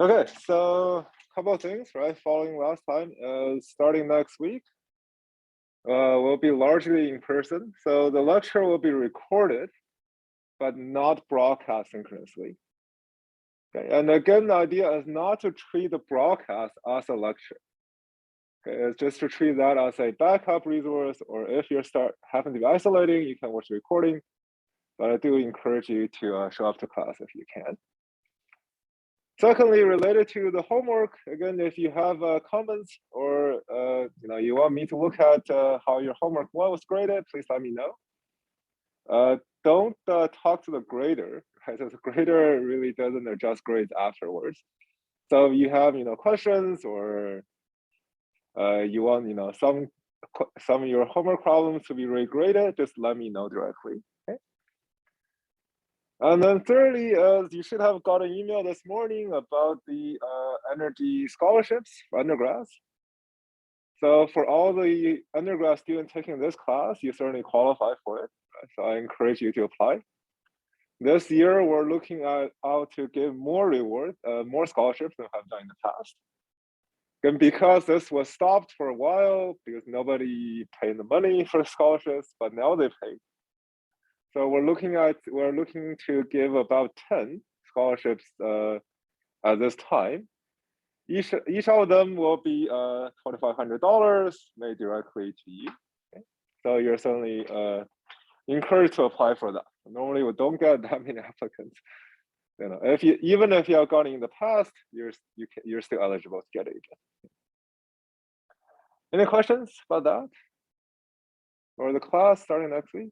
Okay, so a couple of things, right? Following last time, starting next week, will be largely in person. So the lecture will be recorded, but not broadcast synchronously. Okay, and again, the idea is not to treat the broadcast as a lecture. Okay, it's just to treat that as a backup resource, or if you happen to be isolating, you can watch the recording. But I do encourage you to show up to class if you can. Secondly, related to the homework, again, if you have comments or you want me to look at how your homework was graded, please let me know. Don't talk to the grader, right? So the grader really doesn't adjust grades afterwards. So if you have questions or you want some of your homework problems to be regraded, just let me know directly. Okay. And then thirdly, you should have got an email this morning about the energy scholarships for undergrads. So for all the undergrad students taking this class, you certainly qualify for it. Right? So I encourage you to apply. This year, we're looking at how to give more reward, more scholarships than we have done in the past. And because this was stopped for a while, because nobody paid the money for scholarships, but now they pay. So we're looking to give about 10 scholarships at this time. Each of them will be $2,500 made directly to you. Okay? So you're certainly encouraged to apply for that. Normally we don't get that many applicants. Even if you have gotten in the past, you're still eligible to get it again. Any questions about that? Or the class starting next week?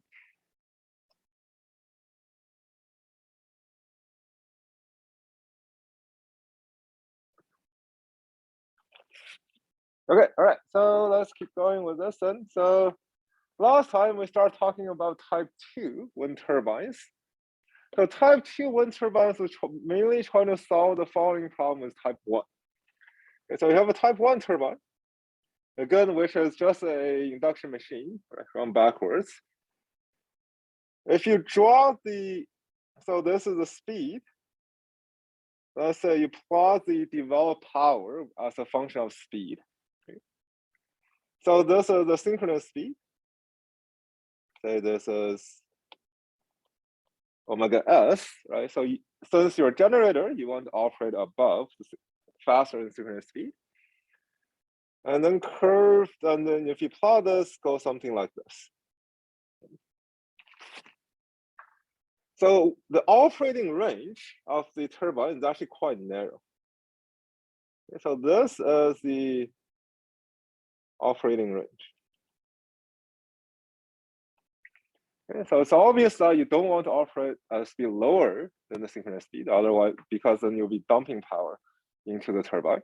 Okay, all right, so let's keep going with this then. So last time we started talking about type 2 wind turbines. So type 2 wind turbines is mainly trying to solve the following problem with type 1. Okay, so you have a type 1 turbine, again, which is just a induction machine, right, run backwards. If you draw so this is the speed. Let's say you plot the developed power as a function of speed. Okay. So this is the synchronous speed. Say this is omega s, right? So since your generator, you want to operate above faster than synchronous speed. And then curved, and then if you plot this, go something like this. So the operating range of the turbine is actually quite narrow. Okay, so this is the operating range. Okay, so it's obvious that you don't want to operate at a speed lower than the synchronous speed, otherwise, because then you'll be dumping power into the turbine.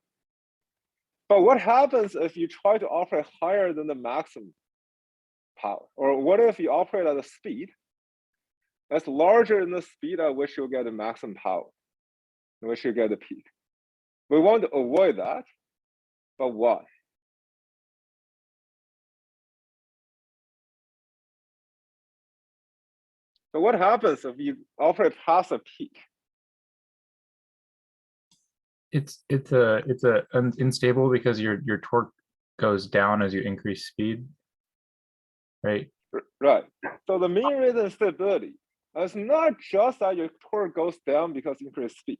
But what happens if you try to operate higher than the maximum power? Or what if you operate at a speed that's larger than the speed at which you'll get the maximum power, in which you get the peak? We want to avoid that, but why? So what happens if you operate past a peak? It's unstable because your torque goes down as you increase speed, right? Right. So the main reason is stability. It's not just that your torque goes down because you increase speed.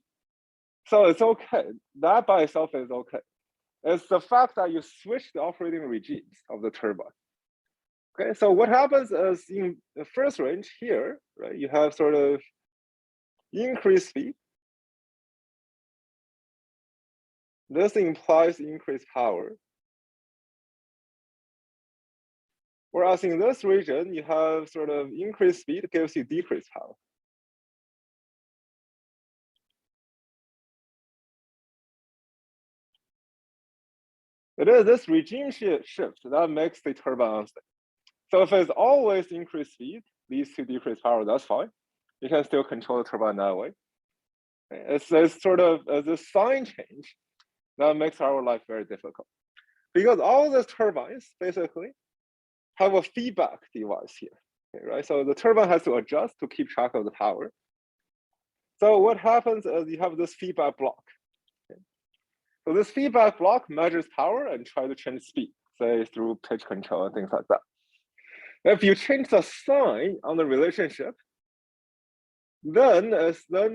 So it's okay. That by itself is okay. It's the fact that you switch the operating regimes of the turbine. Okay, so what happens is in the first range here, right, you have sort of increased speed. This implies increased power. Whereas in this region, you have sort of increased speed gives you decreased power. It is this regime shift that makes the turbine unstable. So if it's always increased speed leads to decreased power, that's fine. You can still control the turbine that way. It's sort of this sign change that makes our life very difficult. Because all these turbines basically have a feedback device here, okay, right? So the turbine has to adjust to keep track of the power. So what happens is you have this feedback block. Okay? So this feedback block measures power and try to change speed, say through pitch control and things like that. If you change the sign on the relationship, then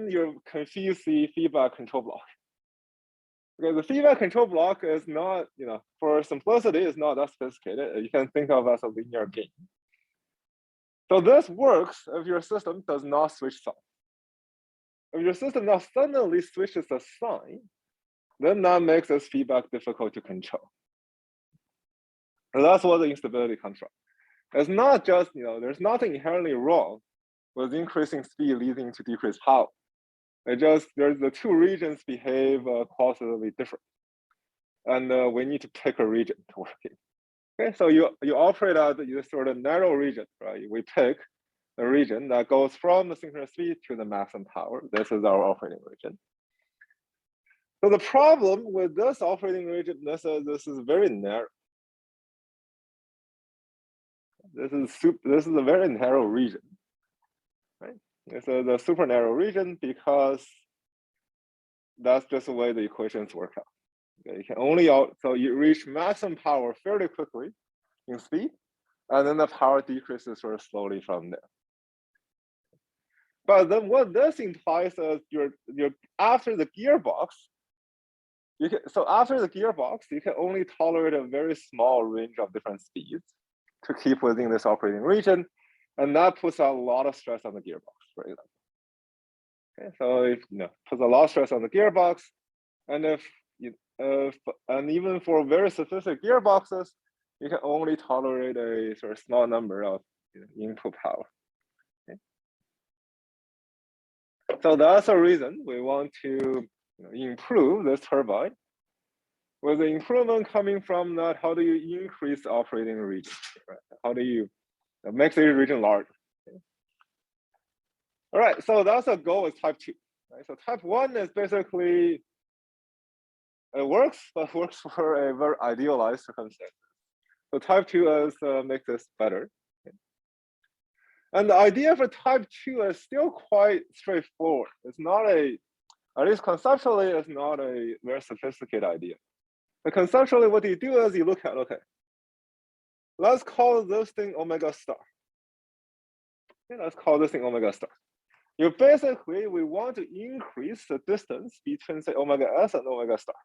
you confuse the feedback control block. Okay, the feedback control block is not, for simplicity, is not that sophisticated. You can think of as a linear game. So this works if your system does not switch sign. If your system now suddenly switches the sign, then that makes this feedback difficult to control. So that's where the instability comes from. It's not just, there's nothing inherently wrong with increasing speed leading to decreased power. It just, there's the two regions behave qualitatively different. And we need to pick a region to work in. Okay, so you operate at this sort of narrow region, right? We pick a region that goes from the synchronous speed to the maximum power. This is our operating region. So the problem with this operating region, this is very narrow. This is a very narrow region, right? This is a super narrow region because that's just the way the equations work out. Okay, you can only so you reach maximum power fairly quickly in speed, and then the power decreases sort of slowly from there. But then what this implies is you're after the gearbox, after the gearbox, you can only tolerate a very small range of different speeds to keep within this operating region, and that puts a lot of stress on the gearbox, for example. Okay, so if puts a lot of stress on the gearbox, and and even for very sophisticated gearboxes, you can only tolerate a sort of small number of input power. Okay? So that's a reason we want to improve this turbine. With the improvement coming from that, how do you increase the operating region? Right? How do you make the region larger? Okay? All right, so that's a goal with type 2. Right? So type 1 is basically, it works, but works for a very idealized circumstance. So type 2 is make this better. Okay? And the idea for type 2 is still quite straightforward. It's not at least conceptually, it's not a very sophisticated idea. But conceptually, what you do is you look at, okay, let's call this thing omega star. Okay, let's call this thing omega star. We want to increase the distance between, say, omega s and omega star.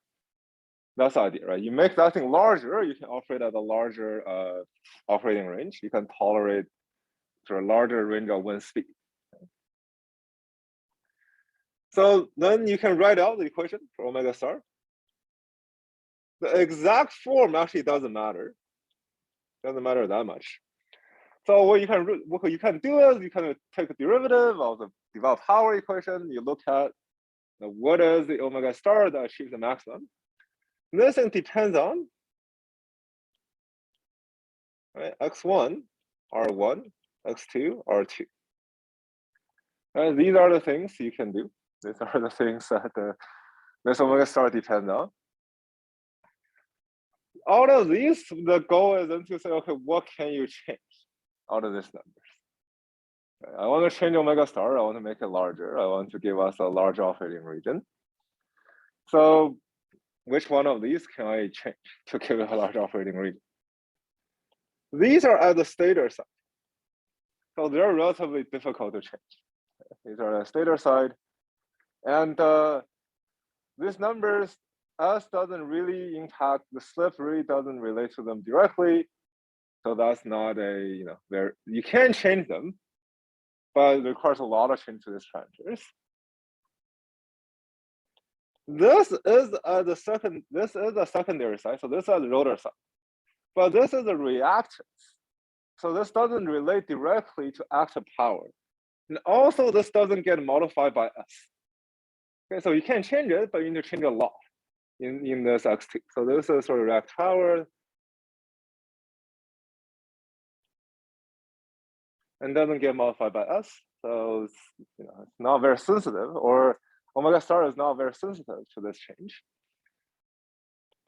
That's the idea, right? You make that thing larger, you can operate at a larger operating range. You can tolerate sort of larger range of wind speed. So then you can write out the equation for omega star. The exact form actually doesn't matter. Doesn't matter that much. So what you can do is you can take a derivative of the developed power equation. You look at what is the omega star that achieves the maximum. And this thing depends on x1, r1, x2, r2. And these are the things you can do. These are the things that this omega star depends on. Out of these, the goal is then to say, okay, what can you change out of these numbers? I want to change omega star. I want to make it larger. I want to give us a large operating region. So which one of these can I change to give it a large operating region? These are at the stator side. So they're relatively difficult to change. These are the stator side. And these numbers, S doesn't really impact, the slip really doesn't relate to them directly. So that's not you can change them, but it requires a lot of change to these parameters. This is the secondary side, so this is the rotor side. But this is a reactance. So this doesn't relate directly to active power. And also this doesn't get modified by S. Okay, so you can change it, but you need to change a lot in this X2. So this is sort of react power. And doesn't get modified by S. So it's not very sensitive, or omega star is not very sensitive to this change.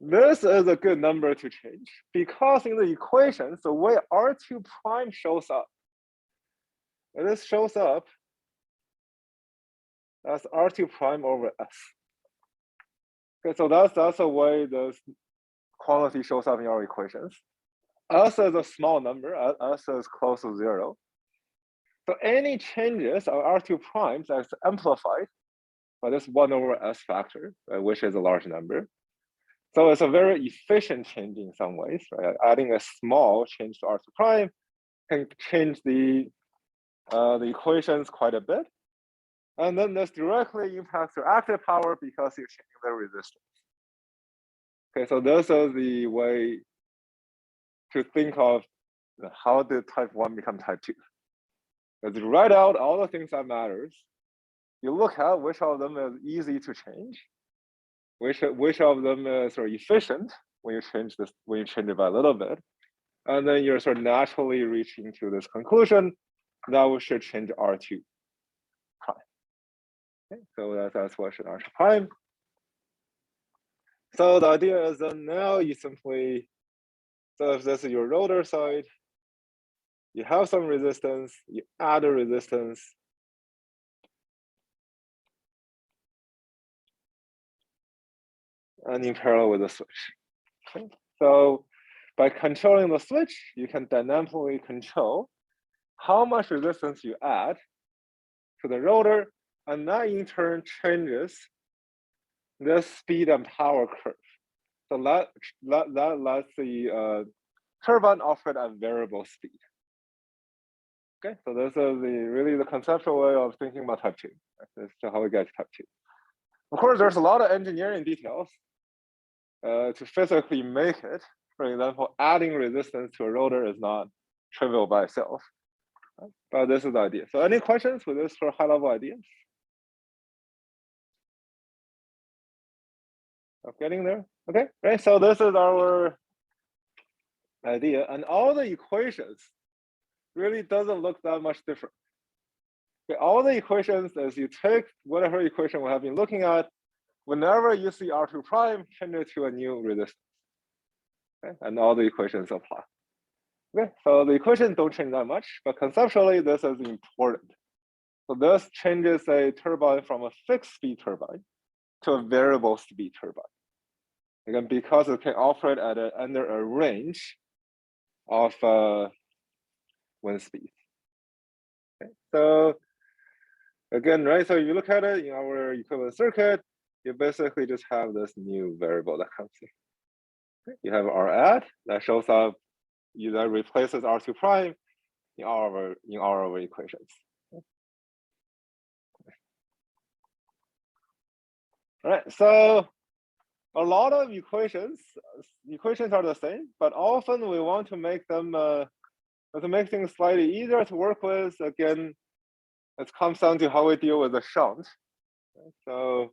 This is a good number to change because in the equations, the way R2 prime shows up, and this shows up as R2 prime over S. Okay, so that's the way the quantity shows up in our equations. S is a small number, S is close to 0. So any changes of R2 primes is amplified by this 1 over S factor, right, which is a large number. So it's a very efficient change in some ways, right? Adding a small change to R2 prime can change the equations quite a bit. And then this directly impacts the active power because you're changing the resistance. Okay, so this is the way to think of how did type 1 become type 2. Let's write out all the things that matters. You look at which of them is easy to change, which of them is sort of efficient when you change it by a little bit, and then you're sort of naturally reaching to this conclusion that we should change R2 prime. Okay, so that's what should R2 prime. So the idea is that now you simply, so if this is your rotor side, you have some resistance, you add a resistance, and in parallel with the switch. Okay. So by controlling the switch, you can dynamically control how much resistance you add to the rotor, and that in turn changes the speed and power curve. So that lets the turbine operate at variable speed. Okay, so this is really the conceptual way of thinking about type 2. This is how we get to type 2. Of course, there's a lot of engineering details to physically make it. For example, adding resistance to a rotor is not trivial by itself. Right? But this is the idea. So any questions with this for high-level ideas? Of getting there? Okay, right. So this is our idea, and all the equations really doesn't look that much different. Okay, all the equations, as you take whatever equation we have been looking at, whenever you see R2 prime, change it to a new resistance. Okay, and all the equations apply. Okay, so the equations don't change that much, but conceptually this is important. So this changes a turbine from a fixed speed turbine to a variable speed turbine. Again, because it can operate at under a range of wind speed. Okay, so again, right, so you look at it in our equivalent circuit, you basically just have this new variable that comes in. Okay, you have R add that shows up, that replaces R2 prime in all of our equations. Okay. All right, so a lot of equations are the same, but often we want to make them to make things slightly easier to work with. Again, it comes down to how we deal with the shunt. So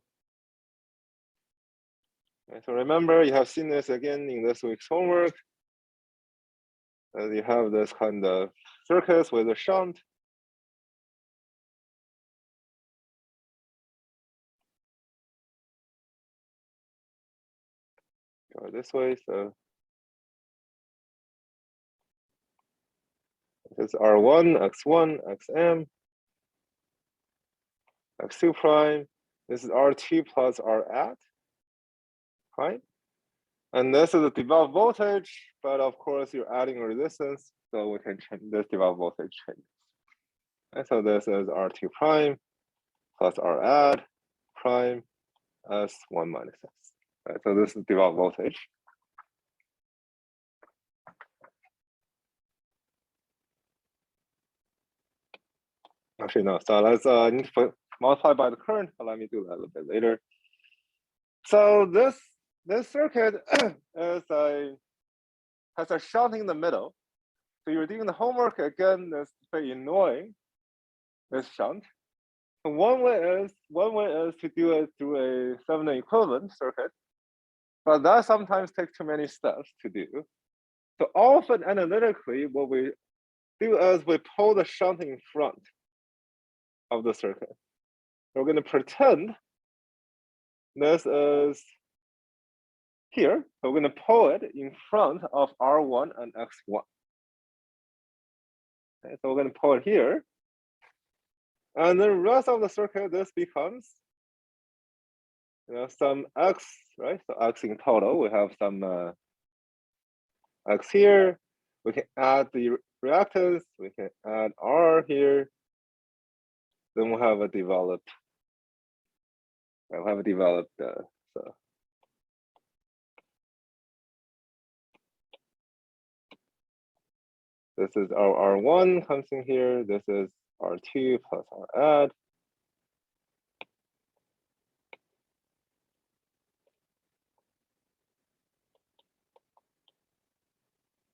remember, you have seen this again in this week's homework. You have this kind of circuits with a shunt. Go this way, so this is R1, X1, XM, X2 prime. This is R2 plus R at, right? And this is a developed voltage, but of course you're adding a resistance, so we can change this developed voltage changes. And so this is R2 prime plus R add prime S1 minus S. Right, so this is developed voltage. Actually, no, so let's need to multiply by the current, but let me do that a little bit later. So this circuit has a shunt in the middle. So you're doing the homework again, that's very annoying, this shunt. And one way is to do it through a Thevenin equivalent circuit, but that sometimes takes too many steps to do. So often analytically, what we do is we pull the shunt in front of the circuit. We're going to pretend this is here. So we're going to pull it in front of R1 and X1. Okay, so we're going to pull it here. And the rest of the circuit, this becomes some x, right? So x in total, we have some x here. We can add the reactants. We can add R here. Then we'll have a developed. We'll have a developed. So this is our R1 comes in here. This is R2 plus R add.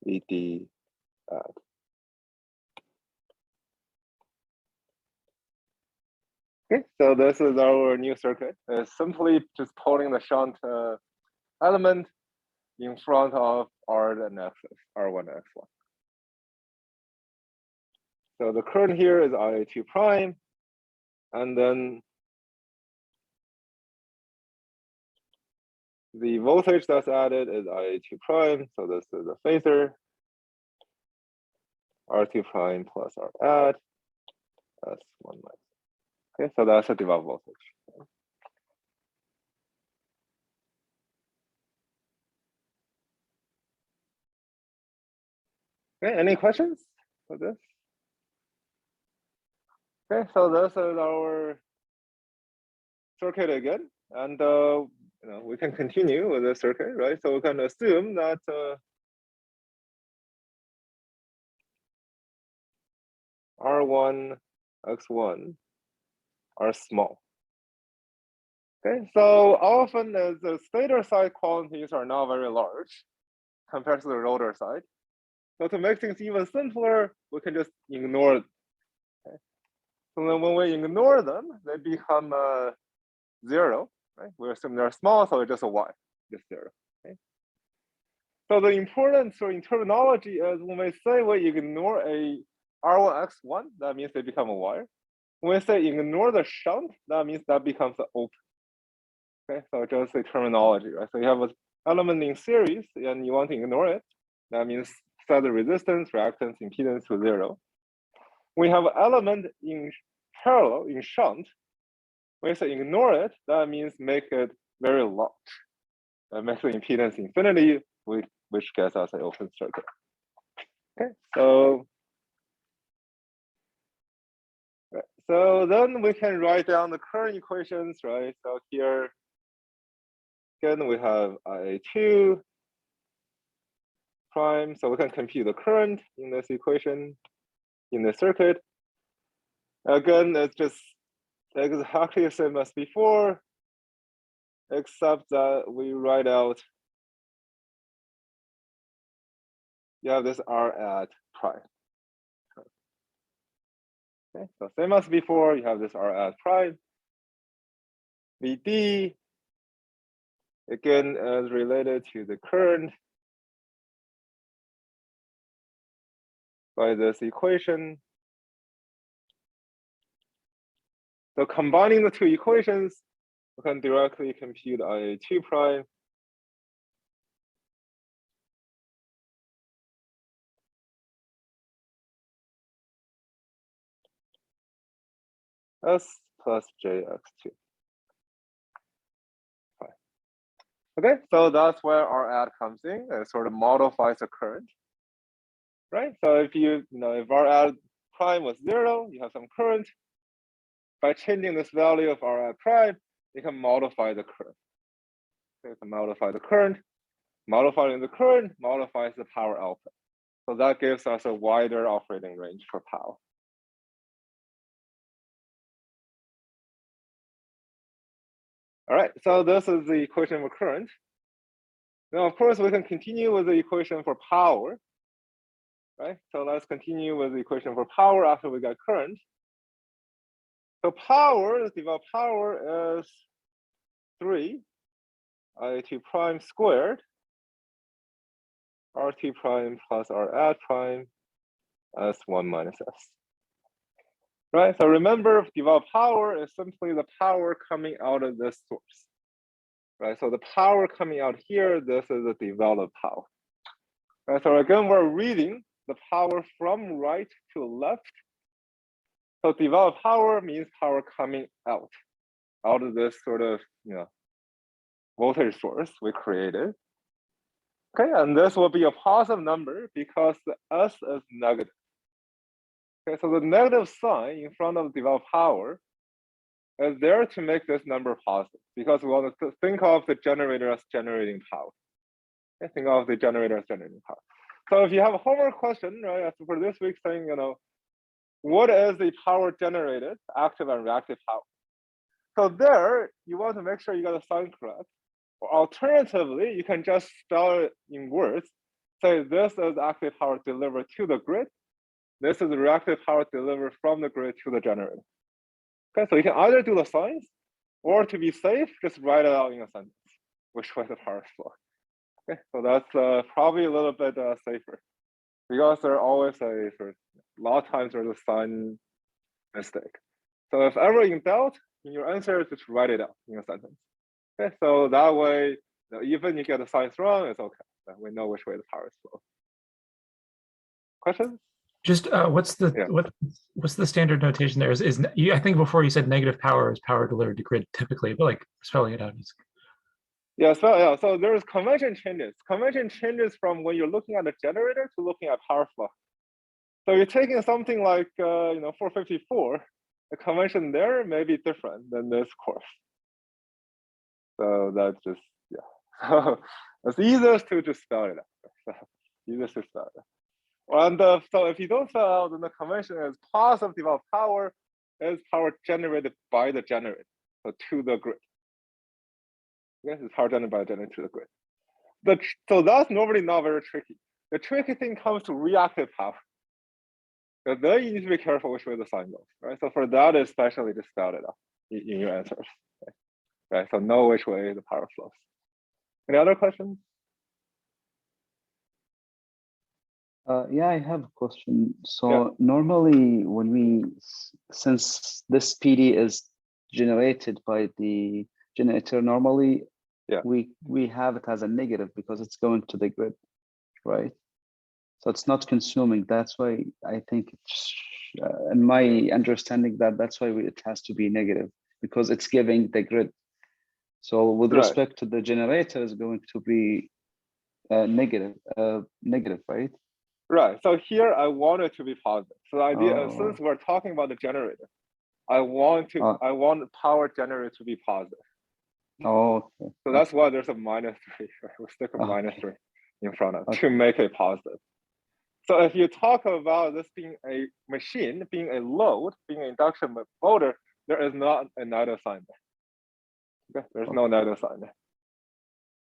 VD add. Okay, so this is our new circuit. It's simply just pulling the shunt element in front of R and X, R1 and X1. So the current here is IA2 prime, and then the voltage that's added is IA2 prime. So this is a phasor, R2 prime plus R add. That's 1 minus. Okay, so that's a developed voltage. Okay, any questions for this? Okay, so this is our circuit again, and we can continue with the circuit, right? So we can assume that R1, X1 are small. Okay, so often the stator side quantities are not very large compared to the rotor side. So to make things even simpler, we can just ignore them. Okay? So then when we ignore them, they become 0, right? We assume they're small, so it's just a y, just 0. Okay? So the importance in terminology is when we say we ignore a R1, X1, that means they become a y. When we say ignore the shunt, that means that becomes an open. Okay, so just the terminology, right? So you have an element in series and you want to ignore it. That means set the resistance, reactance, impedance to 0. We have an element in parallel, in shunt. When you say ignore it, that means make it very large. Make the impedance infinity, which gets us an open circuit. Okay, so then we can write down the current equations, right? So here, again, we have IA2 prime, so we can compute the current in this equation, in the circuit. Again, it's just exactly the same as before, except that we write out, you have this R at prime. Okay, so same as before, you have this R at prime. VD, again, is related to the current by this equation. So combining the two equations, we can directly compute IA2 prime. S plus JX2. Okay, so that's where our add comes in. It sort of modifies the current, right? So if if our add prime was 0, you have some current. By changing this value of our add prime, you can modify the current. So you can modify the current. Modifying the current modifies the power output. So that gives us a wider operating range for power. All right, so this is the equation for current. Now, of course, we can continue with the equation for power, right? So let's continue with the equation for power after we got current. So power, the developed power is 3 IA2 prime squared, R2 prime plus R add prime as 1 minus S. Right, so remember, developed power is simply the power coming out of this source. Right, so the power coming out here, this is the developed power. Right, so again, we're reading the power from right to left. So developed power means power coming out of this sort of, voltage source we created. Okay, and this will be a positive number because the S is negative. Okay, so the negative sign in front of developed power is there to make this number positive because we want to think of the generator as generating power. Okay, think of the generator as generating power. So if you have a homework question, right, as for this week saying, what is the power generated, active and reactive power? So there, you want to make sure you got the sign correct. Or alternatively, you can just spell it in words. Say this is active power delivered to the grid. This is reactive power delivered from the grid to the generator. Okay, so you can either do the signs, or to be safe, just write it out in a sentence, which way the power flow. Okay, so that's probably a little bit safer, because there always a lot of times there's a sign mistake. So if ever in doubt, in your answer, just write it out in a sentence. Okay, so that way, even if you get the signs wrong, it's okay. We know which way the power is flow. Questions? Just what's the standard notation there? Is I think before you said negative power is power delivered to grid typically, but like spelling it out is. Yeah, so there's convention changes. Convention changes from when you're looking at a generator to looking at power flow. So you're taking something like 454, the convention there may be different than this course. So that's just, yeah. It's easiest to just spell it out. Easiest to spell it out. And so if you don't spell out, then the convention is positive developed power is power generated by the generator, so to the grid. Okay, it's power generated by the generator to the grid. So that's normally not very tricky. The tricky thing comes to reactive power. So then you need to be careful which way the sign goes, right? So for that, especially just spell it out in your answers. Right, so know which way the power flows. Any other questions? Yeah, I have a question. So normally since this PD is generated by the generator, normally we have it as a negative because it's going to the grid, right? So it's not consuming. That's why I think it's, in my understanding, that's why it has to be negative, because it's giving the grid. So with respect to the generator, is going to be negative, right? Right. So here I want it to be positive. So the idea is, since we're talking about the generator, I want power generator to be positive. Oh, okay. So that's why there's a -3. Right? We'll stick a -3 in front of to make it positive. So if you talk about this being a machine, being a load, being an induction motor, there is not a negative sign there. Okay, there's no negative sign there.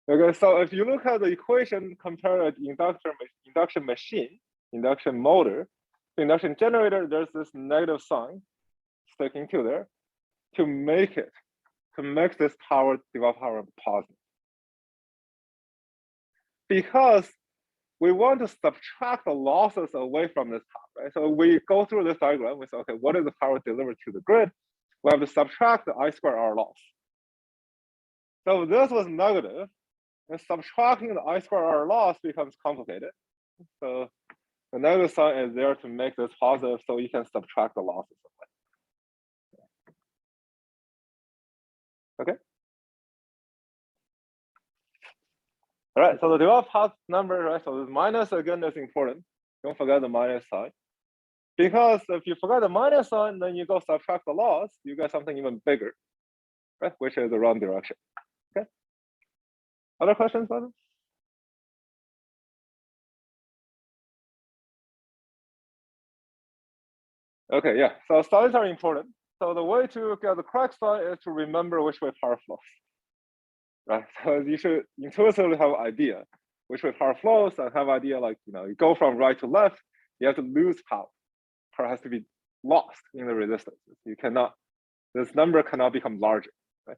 Okay, so if you look at the equation, compare an induction machine, induction motor, induction generator, there's this negative sign sticking to there to make this power developed power positive. Because we want to subtract the losses away from this power, right? So we go through this diagram, we say, okay, what is the power delivered to the grid? We have to subtract the I²R loss. So this was negative, and subtracting the I²R loss becomes complicated. So the negative sign is there to make this positive, so you can subtract the losses away. Okay. All right, so the developed power number, right? So the minus again is important. Don't forget the minus sign. Because if you forget the minus sign, then you go subtract the loss, you get something even bigger, right? Which is the wrong direction. Okay. Other questions about this? Okay, yeah. So signs are important. So the way to get the correct sign is to remember which way power flows. Right. So you should intuitively have an idea which way power flows, and have an idea like you go from right to left, you have to lose power. Power has to be lost in the resistances. You cannot, this number cannot become larger. Right?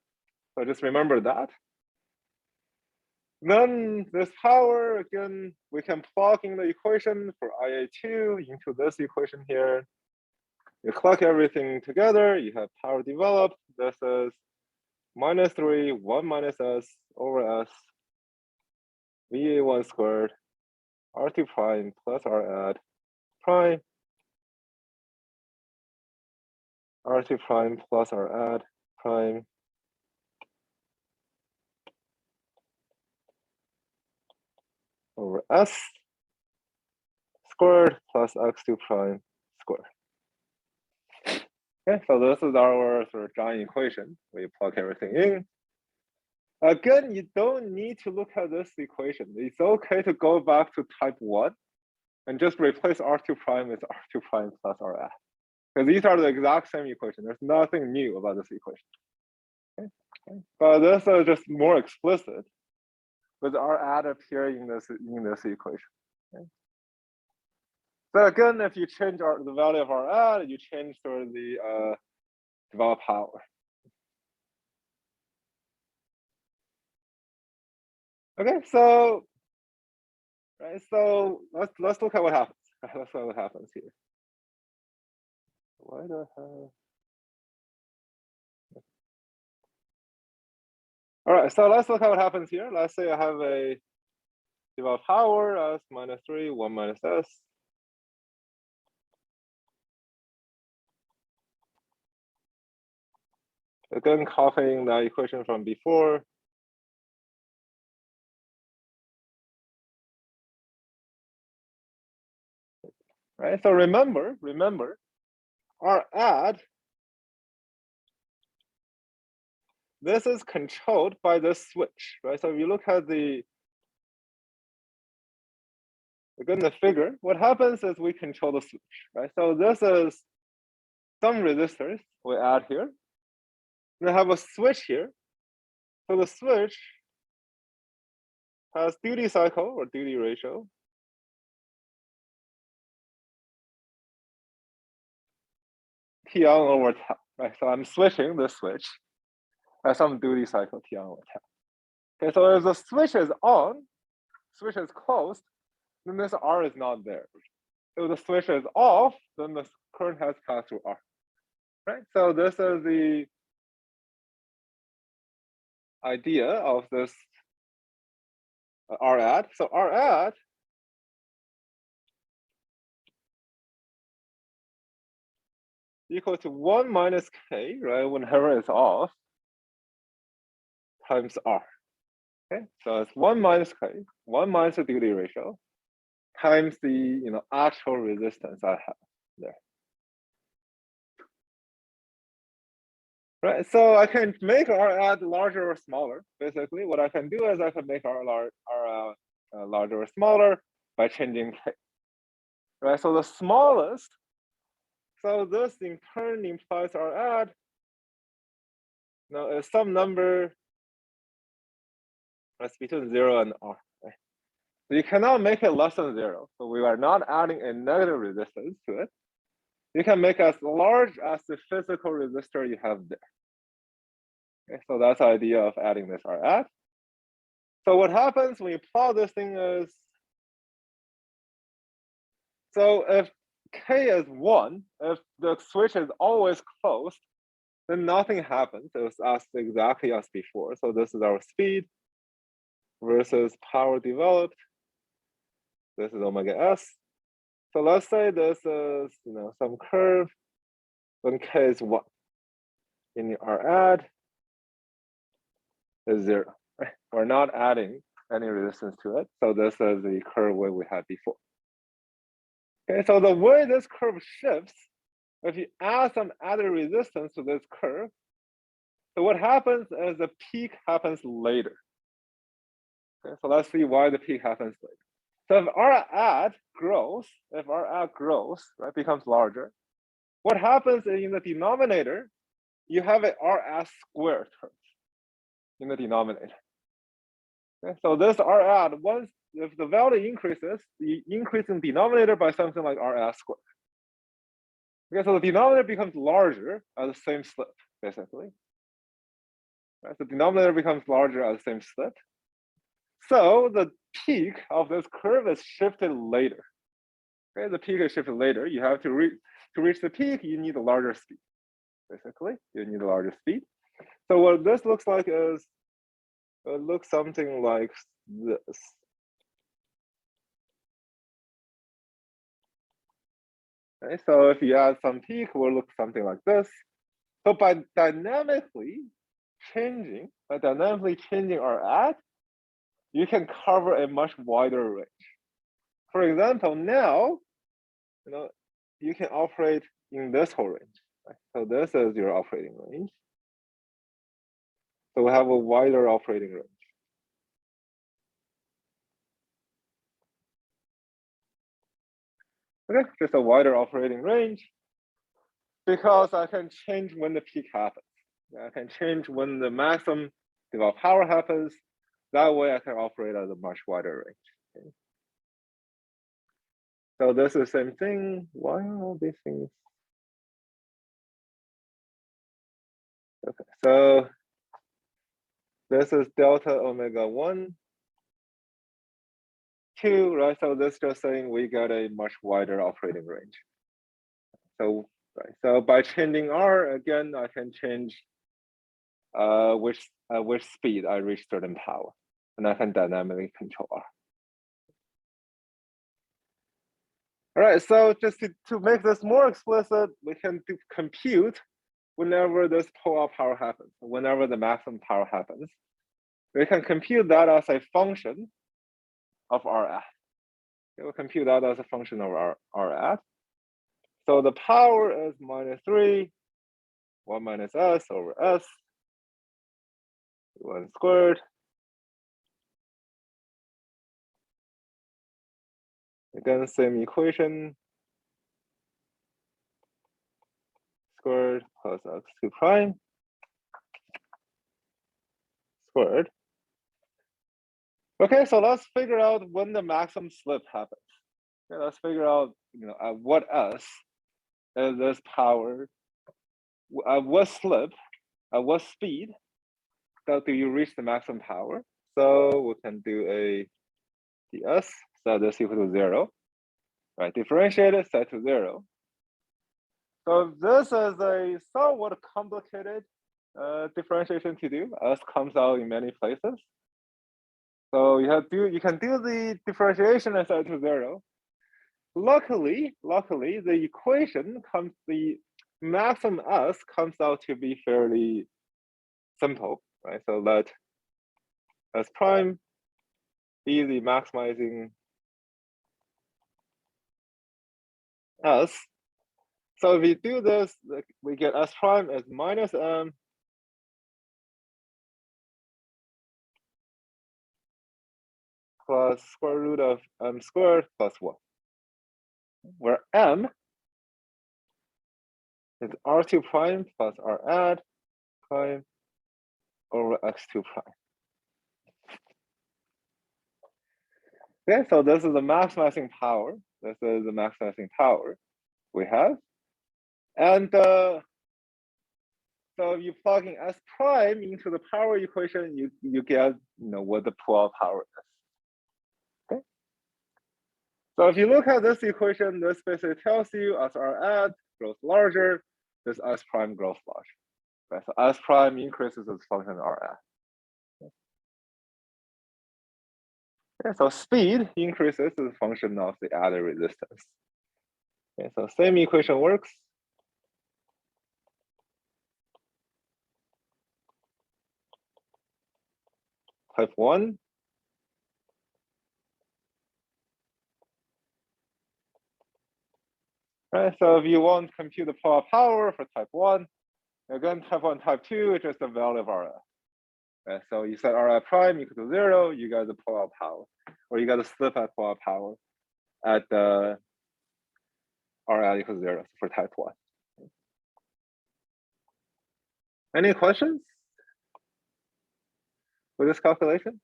So just remember that. Then this power, again, we can plug in the equation for IA2 into this equation here. You collect everything together, you have power developed. This is -3, 1 minus S over S, VA1 squared, R2 prime plus R add prime, R2 prime plus R add prime, s squared plus x2 prime squared. Okay, so this is our sort of giant equation. We plug everything in. Again, you don't need to look at this equation. It's okay to go back to type 1 and just replace R2 prime with R2 prime plus R. Because these are the exact same equation. There's nothing new about this equation. Okay. But this is just more explicit with R appearing in this equation. Okay. So again, if you change the value of R, you change sort of the developed power. Okay, so so let's look at what happens. Let's look at what happens here. Why the hell? All right, so let's look at what happens here. Let's say I have a developed power s minus 3, 1 minus s. Again, copying the equation from before. Right, so remember, our add, this is controlled by the switch, right? So if you look at the figure, what happens is we control the switch, right? So this is some resistors we add here. We have a switch here. So the switch has duty cycle or duty ratio. T on over tau, right? So I'm switching the switch at some duty cycle T on over tau. Okay, so if the switch is on, switch is closed, then this R is not there. If the switch is off, then the current has passed through R, right? So this is the idea of this R add. So R add equal to 1 minus K, right? Whenever it's off, times R. Okay, so it's 1 minus K, 1 minus the duty ratio, times the actual resistance I have there. Right, so I can make R add larger or smaller. Basically, what I can do is I can make R larger or smaller by changing K. Right, so the smallest, so this in turn implies R add is some number that's between 0 and R. Right? So you cannot make it less than 0. So we are not adding a negative resistance to it. You can make as large as the physical resistor you have there. Okay, so that's the idea of adding this R add. So what happens when you plot this thing is, so if K is 1, if the switch is always closed, then nothing happens. It's exactly as before. So this is our speed versus power developed. This is omega s. So let's say this is some curve when K is 1. In the R add is 0. Right? We're not adding any resistance to it. So this is the curve way we had before. Okay, so the way this curve shifts, if you add some added resistance to this curve, so what happens is the peak happens later. Okay, so let's see why the peak happens later. So if R add grows, right, becomes larger, what happens in the denominator, you have a R add squared term in the denominator. Okay, so this R add, once if the value increases, the increase in denominator by something like R add squared. Okay, so the denominator becomes larger at the same slip, basically. Right, the denominator becomes larger at the same slip. So the peak of this curve is shifted later. Okay, the peak is shifted later. You have to reach the peak, you need a larger speed. Basically, you need a larger speed. So what this looks like is, it looks something like this. Okay, so if you add some peak, it will look something like this. So by dynamically changing our add, you can cover a much wider range. for example, now, you can operate in this whole range. Right? So this is your operating range. So we have a wider operating range. Okay, just a wider operating range because I can change when the peak happens. I can change when the maximum developed power happens. That way I can operate at a much wider range. Okay. So this is the same thing. Why are all these things? Okay, so this is delta omega 1, 2, right? So this is just saying we got a much wider operating range. So, right, so by changing R, again, I can change which speed I reach certain power, and I can dynamically control R. All right, so just to make this more explicit, we can do compute whenever this pull-out power happens, whenever the maximum power happens. We can compute that as a function of R at. We'll compute that as a function of R at. So the power is -3, 1 minus S over S, 1 squared. Again, same equation. Squared plus x2 prime squared. Okay, so let's figure out when the maximum slip happens. Okay, let's figure out, at what S is this power, at what slip, at what speed that do you reach the maximum power? So we can do a ds, set this equal to 0, right? Differentiate it, set to 0. So this is a somewhat complicated differentiation to do. S comes out in many places. So you can do the differentiation and set to 0. Luckily, the equation the maximum S comes out to be fairly simple, right? So let S prime be the maximizing S. So if we do this, we get S prime as minus M plus square root of M squared plus 1, where M is R2 prime plus R add prime over X2 prime. Okay, so this is the maximizing power. This is the maximizing power we have. And so if you plug in S prime into the power equation, you get what the pull-out power is. Okay. So if you look at this equation, this basically tells you as R add grows larger, this S prime grows larger. Right? So S prime increases as function of R add. Okay, so speed increases as a function of the added resistance. Okay, so same equation works. Type 1. Right, so if you want to compute the pull-out power for type 1, again, type 1, type 2 is just the value of RF. Right, so you set RF prime equal to 0, you got the pull-out power, or you got the slip at pull-out power at the RF equals 0 for type 1. Any questions with this calculation?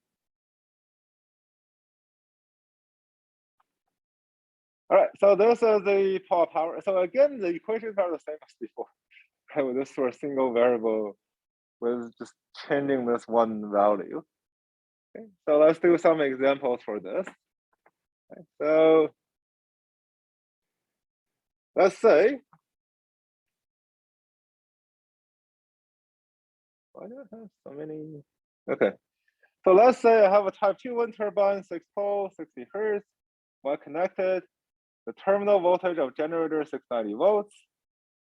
All right, so this is the pull-out power. So again, the equations are the same as before. Right, with this sort of single variable, with just changing this one value. Okay, so let's do some examples for this. Okay, so let's say, why do I have so many? Okay, so let's say I have a type 2 wind turbine, 6 pole, 60 hertz, well connected. The terminal voltage of generator 690 volts.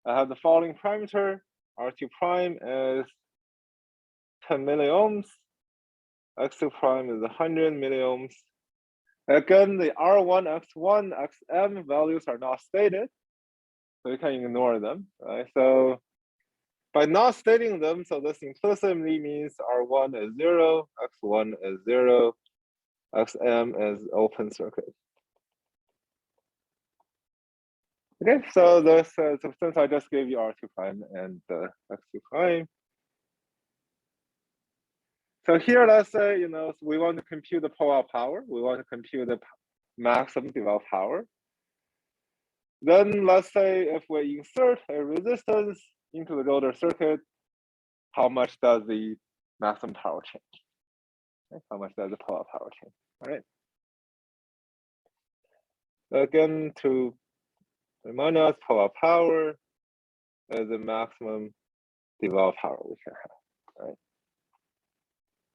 I have the following parameter. R2 prime is 10 milliohms. X2 prime is 100 milliohms. Again, the R1, X1, Xm values are not stated, so you can ignore them, right? So by not stating them, so this implicitly means R1 is 0, X1 is 0, Xm is open circuit. Okay, so this so since I just gave you R2 prime and X2 prime. So here, let's say, we want to compute the pull-out power. We want to compute the maximum developed power. Then let's say if we insert a resistance into the rotor circuit, how much does the maximum power change? Okay, how much does the pull-out power change? All right. Again, to remind us, pull-out power is the maximum developed power we can have. Right.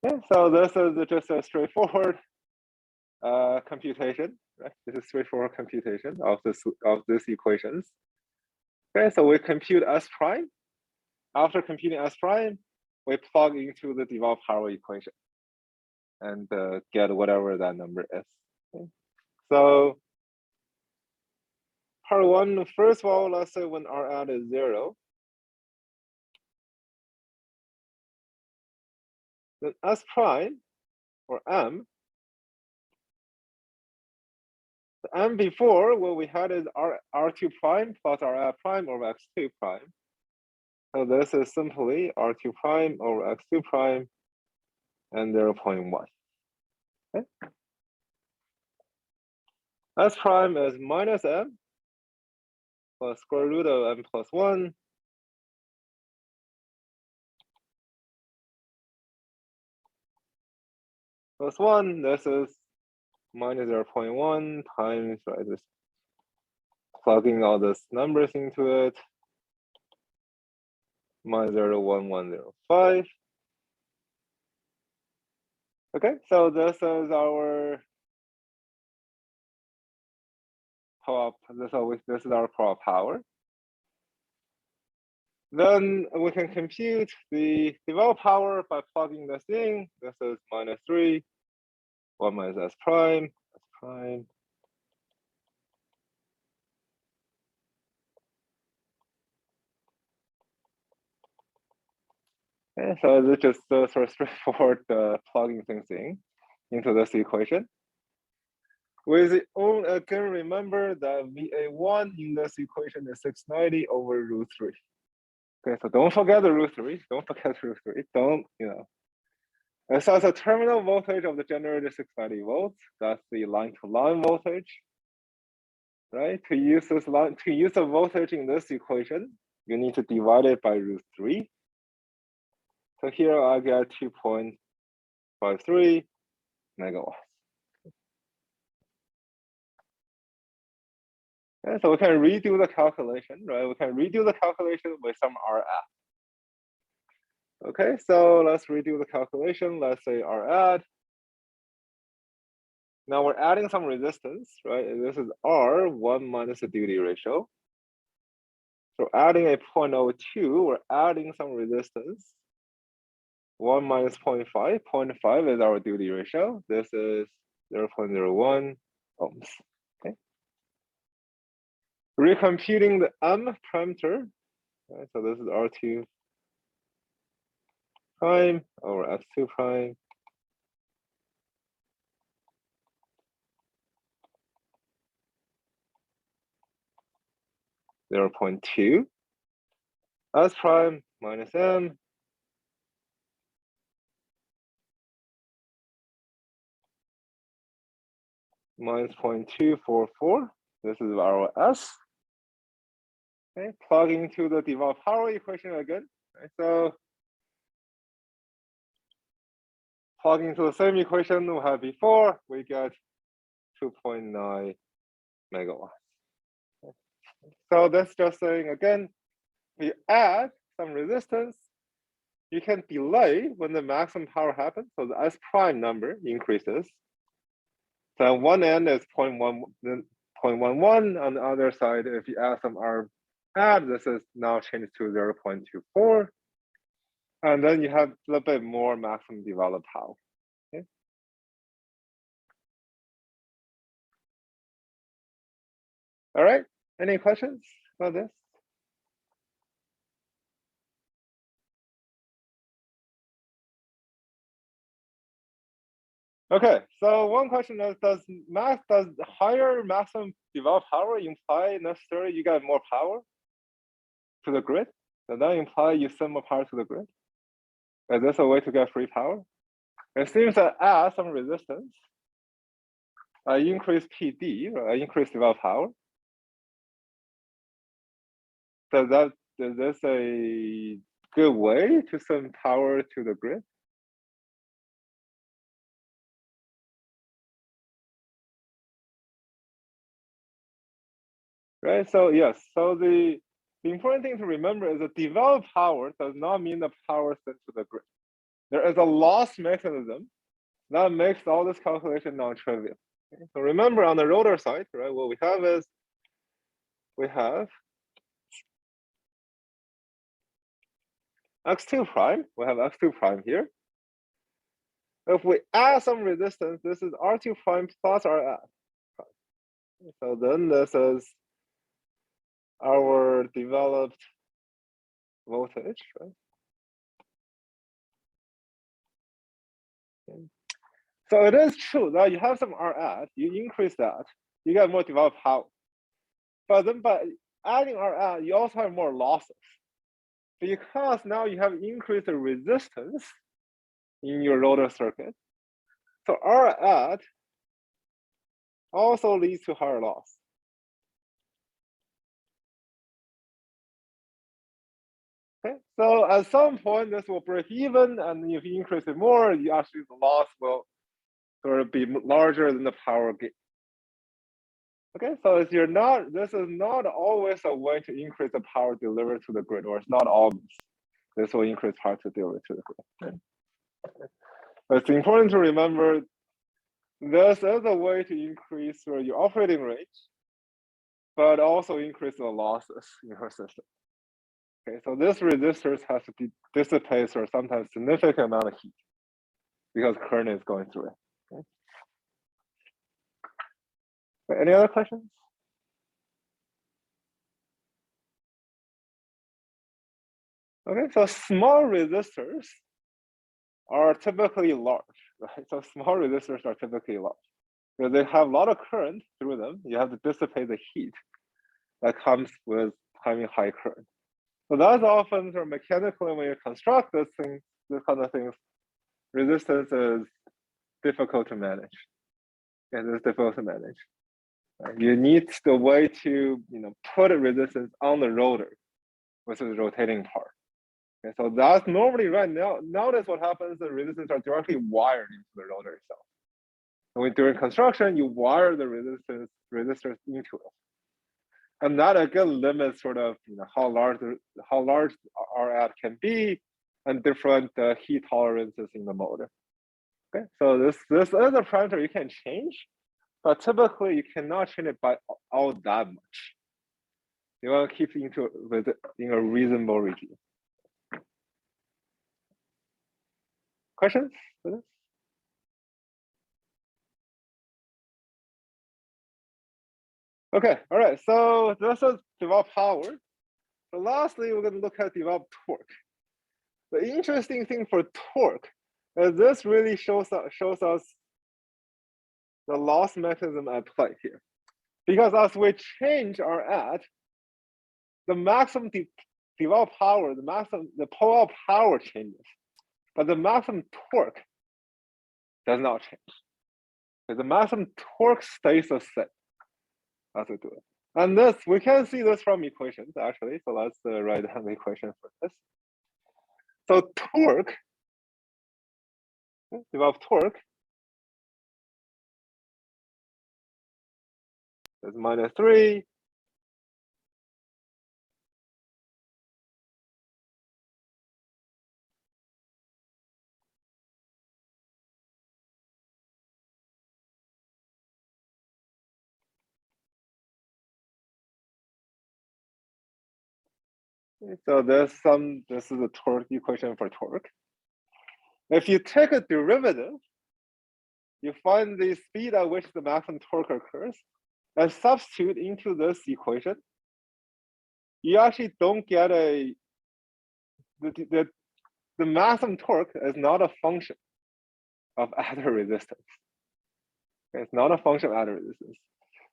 Yeah, so this is just a straightforward computation, right? This is straightforward computation of this equations. Okay, so we compute S prime. After computing S prime, we plug into the developed power equation and get whatever that number is. Okay. So part one, first of all, let's say when R at is 0, then S prime or M, the M before what we had is R2 prime plus R at prime over X2 prime. So this is simply R2 prime over X2 prime and 0.1. Okay. S prime is minus M plus square root of M plus 1 plus 1. This is minus 0.1 times, right, just plugging all these numbers into it, minus 0.1105. Okay, so this is our power. This is our power power. Then we can compute the developed power by plugging this in. This is minus 3, 1 minus S prime, S prime. Okay, so this is just sort of straightforward plugging things in into this equation. With the again, remember that VA1 in this equation is 690 over root 3. Okay, so don't forget the root 3. Don't forget root 3. Don't, So it's a terminal voltage of the generator 690 volts. That's the line-to-line voltage. Right? To use this line, to use the voltage in this equation, you need to divide it by root 3. So here I get 2.53 megawatts. Okay, so we can redo the calculation, right? We can redo the calculation with some R add. Okay, so let's redo the calculation. Let's say R add. Now we're adding some resistance, right? This is R1 minus the duty ratio. So adding a 0.02, we're adding some resistance. 1 minus 0.5. 0.5 is our duty ratio. This is 0.01 ohms. Okay. Recomputing the M parameter. Right, so this is R2 prime over X2 prime. (0.2) S prime minus M minus 0.244. This is our S. Okay, plugging into the developed power equation again. Okay, so plugging into the same equation we had before, we get 2.9 megawatts. Okay. So that's just saying again, we add some resistance, you can delay when the maximum power happens. So the S prime number increases. So on one end is 0.11. On the other side, if you add some R add, this is now changed to 0.24. And then you have a little bit more maximum developed power. Okay. All right, any questions about this? Okay, so one question is, does higher maximum developed power imply necessarily you get more power to the grid? Does that imply you send more power to the grid? Is this a way to get free power? It seems that add some resistance, increase PD, increase developed power. Is this a good way to send power to the grid? Right, so yes, so the important thing to remember is that developed power does not mean the power sent to the grid. There is a loss mechanism that makes all this calculation non-trivial. Okay? So remember on the rotor side, right, what we have is we have x2 prime, we have x2 prime here. If we add some resistance, this is r2 prime plus r add. So then this is our developed voltage, right? Okay. So it is true that you have some R add, you increase that, you get more developed power. But then by adding R add, you also have more losses. Because now you have increased the resistance in your rotor circuit. So R add also leads to higher loss. Okay, so at some point this will break even, and if you increase it more, you actually the loss will sort of be larger than the power gain. Okay, so if you're not, this is not always a way to increase the power delivered to the grid, or it's not always. This will increase power to deliver to the grid. Okay. But it's important to remember this is a way to increase your operating rate, but also increase the losses in your system. Okay, so this resistors has to dissipate or sometimes significant amount of heat because current is going through it. Okay. Any other questions? Okay, so small resistors are typically large, right? So small resistors are typically large because they have a lot of current through them. You have to dissipate the heat that comes with having high current. So that's often sort of mechanically when you construct this kind of things, resistance is difficult to manage. And it's difficult to manage. Right? You need the way to put a resistance on the rotor, which is the rotating part. Okay, so that's normally right now. Notice what happens: the resistors are directly wired into the rotor itself. And when during construction, you wire the resistors into it. And that again limits sort of how large R add can be and different heat tolerances in the motor. Okay, so this is a parameter you can change, but typically you cannot change it by all that much. You want to keep it in a reasonable region. Questions for this? Okay, all right, so this is developed power. So lastly, we're going to look at developed torque. The interesting thing for torque is this really shows us the loss mechanism at play here. Because as we change our add, the maximum developed power, the pull-out power changes, but the maximum torque does not change. Because the maximum torque stays the same as we do it. And this, we can see this from equations actually. So let's write down the equation for this. So torque, developed torque is -3 So this is a torque equation for torque. If you take a derivative, you find the speed at which the maximum torque occurs. and substitute into this equation, you actually don't get the maximum torque is not a function of adder resistance. It's not a function of adder resistance.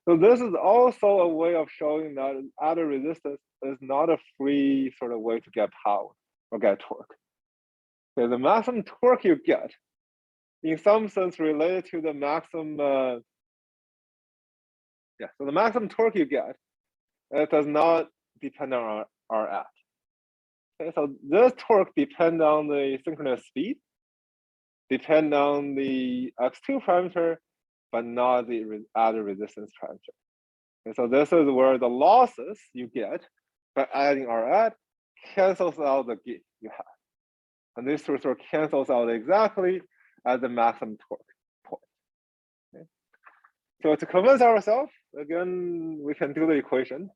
So this is also a way of showing that adder resistance is not a free sort of way to get power or get torque. So the maximum torque you get, in some sense, related to the maximum. So the maximum torque you get, it does not depend on our at. Okay, so this torque depends on the synchronous speed, depend on the x2 parameter, but not the adder resistance parameter. And so this is where the losses you get by adding R at cancels out the gain you have. And this sort of cancels out exactly at the maximum torque point. Okay. So to convince ourselves, again, we can do the equation.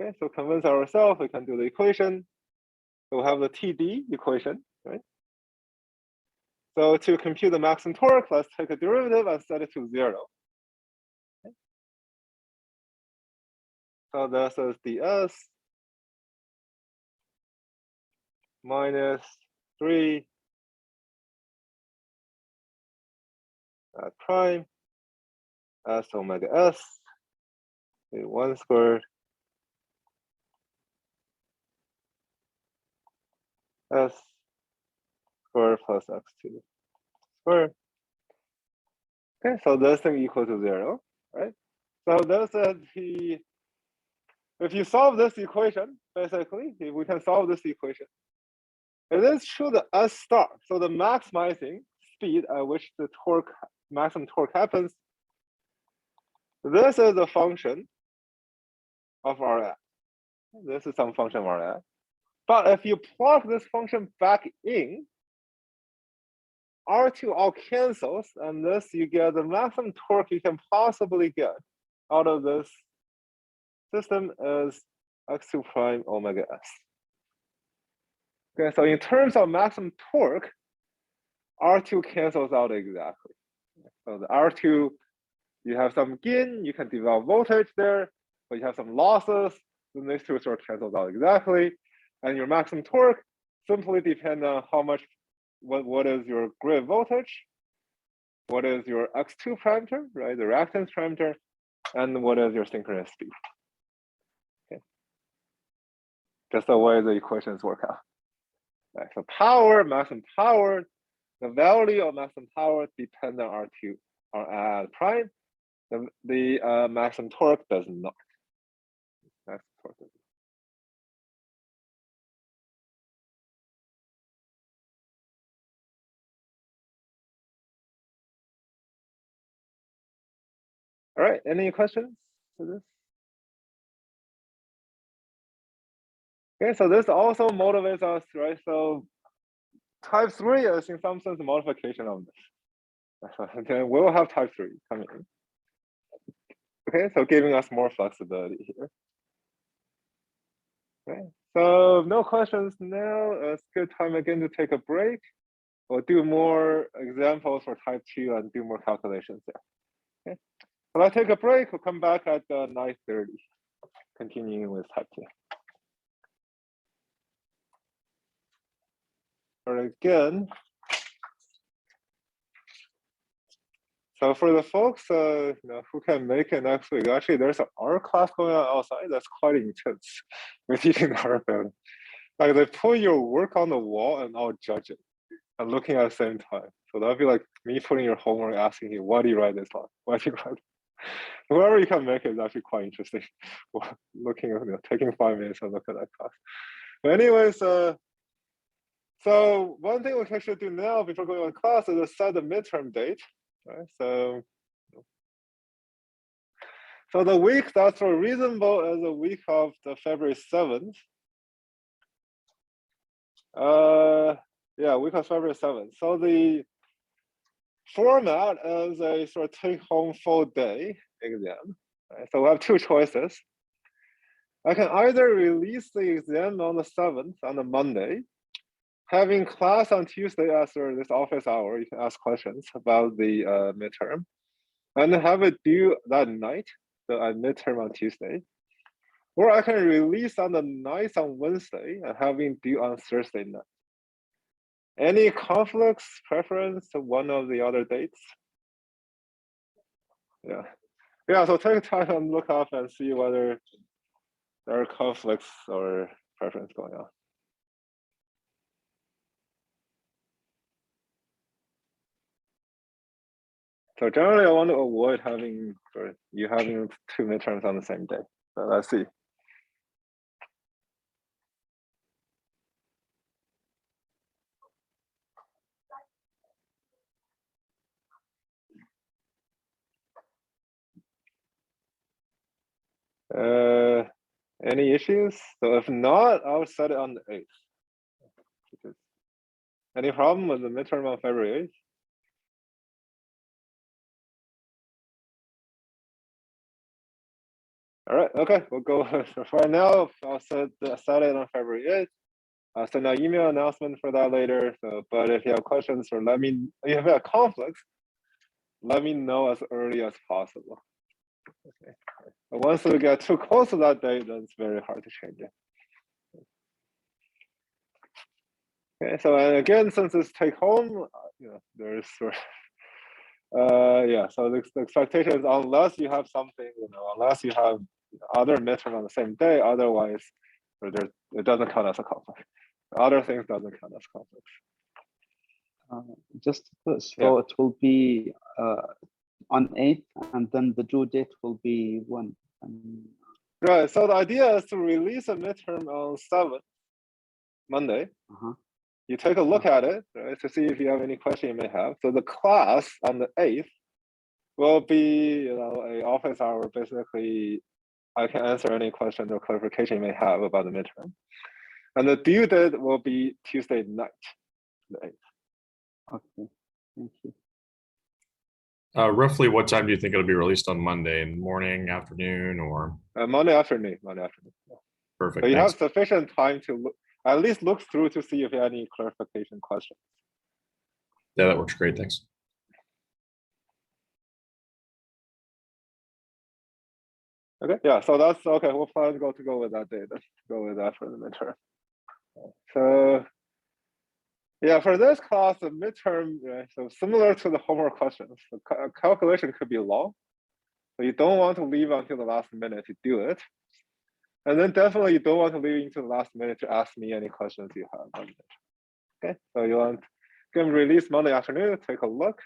Okay, so convince ourselves, we can do the equation. So we have the TD equation, right? So to compute the maximum torque, let's take a derivative and set it to 0. Okay. So this is ds minus 3 at prime s omega s, 1 squared s squared plus x2 squared. Okay, so this thing equal to 0, right? So this is if you solve this equation, basically, if we can solve this equation, it is true that S star, so the maximizing speed at which the torque, maximum torque happens, this is a function of R. This is some function of R. But if you plug this function back in, R2 all cancels, and this you get the maximum torque you can possibly get out of this system is x2 prime omega s. Okay, so in terms of maximum torque, R2 cancels out exactly. So the R2, you have some gain, you can develop voltage there, but you have some losses, then these two sort of cancels out exactly. And your maximum torque simply depends on how much, what is your grid voltage, what is your x2 parameter, right, the reactance parameter, and what is your synchronous speed. Okay, just the way the equations work out. Right, so power, maximum power, the value of maximum power depends on R2 or prime. The maximum torque does not. That's torque. All right, any questions for this? Okay, so this also motivates us, right? So type 3 is in some sense a modification of this. Okay, we will have type 3 coming in. Okay, so giving us more flexibility here. Okay, so no questions now. It's good time again to take a break. We'll do more examples for type 2 and do more calculations there. Okay, so let's take a break. We'll come back at 9:30, continuing with type 2. All right, again. So for the folks who can make it next week, actually there's an art class going on outside that's quite intense with eating art building. Like they put your work on the wall and I'll judge it and looking at the same time. So that'd be like me putting your homework, asking you, why do you write this line? Why do you write it? Whoever you can make it is actually quite interesting. Looking at taking 5 minutes and look at that class. But anyways, so one thing we can actually do now before going on class is set the midterm date. Right, so the week that's reasonable is the week of the February 7th. Yeah, week of February 7th. So the format is a sort of take-home full day exam. Right? So we have two choices. I can either release the exam on the 7th, on the Monday, having class on Tuesday after this office hour, you can ask questions about the midterm. and have it due that night, so at midterm on Tuesday. Or I can release on the 9th on Wednesday and having due on Thursday night. Any conflicts, preference to one of the other dates? Yeah. Yeah, so take time and look up and see whether there are conflicts or preference going on. So generally, I want to avoid having you having 2 midterms on the same day. So let's see. Any issues? So if not, I'll set it on the 8th. Any problem with the midterm on February 8th? All right, okay, we'll go for now. I'll set it on February 8th. I'll send an email announcement for that later. So, but if you have questions or if you have conflicts, let me know as early as possible. Okay. But once we get too close to that date, then it's very hard to change it. Okay, so and again, since it's take home, there's yeah, so the expectation is unless you have something, unless you have other midterm on the same day, otherwise it doesn't count as a conflict. Other things doesn't count as conflicts. So it will be on 8th, and then the due date will be when? Right, so the idea is to release a midterm on 7th, Monday. You take a look at it, right, to see if you have any question you may have. So the class on the 8th will be, a office hour. Basically, I can answer any question or clarification you may have about the midterm. And the due date will be Tuesday night, the 8th. Okay, thank you. Roughly what time do you think it'll be released on Monday? In the morning, afternoon, or? Monday afternoon, Monday afternoon. Perfect, So you thanks. have sufficient time to at least look through to see if you have any clarification questions. Yeah, that works great, thanks. Okay, yeah, so that's okay. We'll plan to go with that date. Let's go with that for the midterm. So yeah, for this class, the midterm, so similar to the homework questions, the calculation could be long. So you don't want to leave until the last minute to do it. And then definitely you don't want to leave until the last minute to ask me any questions you have. Okay, so you want to release Monday afternoon, take a look.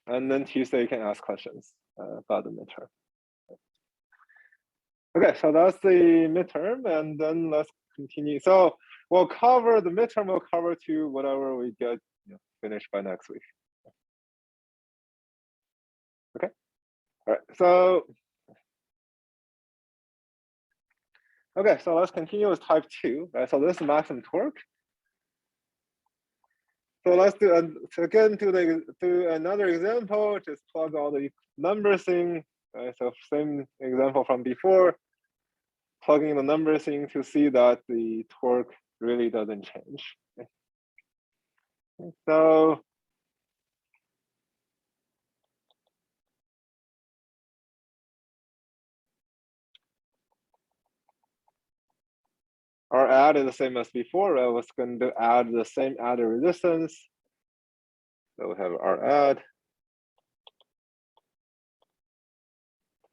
And then Tuesday you can ask questions about the midterm. Okay, so that's the midterm, and then let's continue. So we'll cover the midterm, we'll cover to whatever we get finished by next week. Okay, all right, so okay, so let's continue with type 2. Right? So this is maximum torque. So let's do again do another example. Just plug all the numbers in. Right? So same example from before. Plugging the numbers in to see that the torque really doesn't change. Okay. So our add is the same as before. I was going to add the same added resistance. So we have our add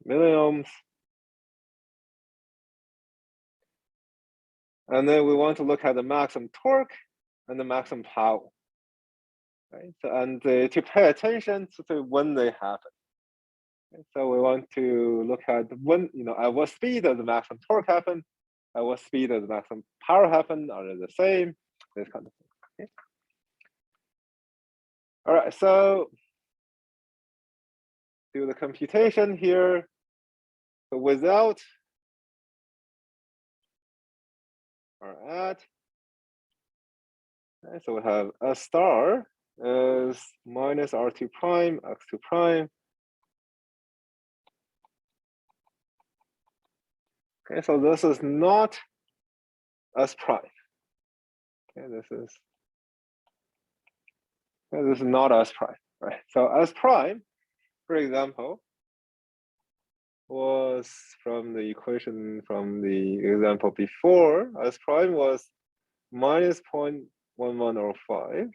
milliohms. And then we want to look at the maximum torque and the maximum power. Right? So, and to pay attention to when they happen. Okay? So we want to look at when, at what speed does the maximum torque happen? At what speed does the maximum power happen? Are they the same? This kind of thing. Okay? All right, so do the computation here. So without our add, okay, so we have S star is minus R2 prime, X2 prime. Okay, so this is not S prime. Okay, this is not S prime, right? So S prime for example, was from the equation from the example before, S prime was minus 0.1105.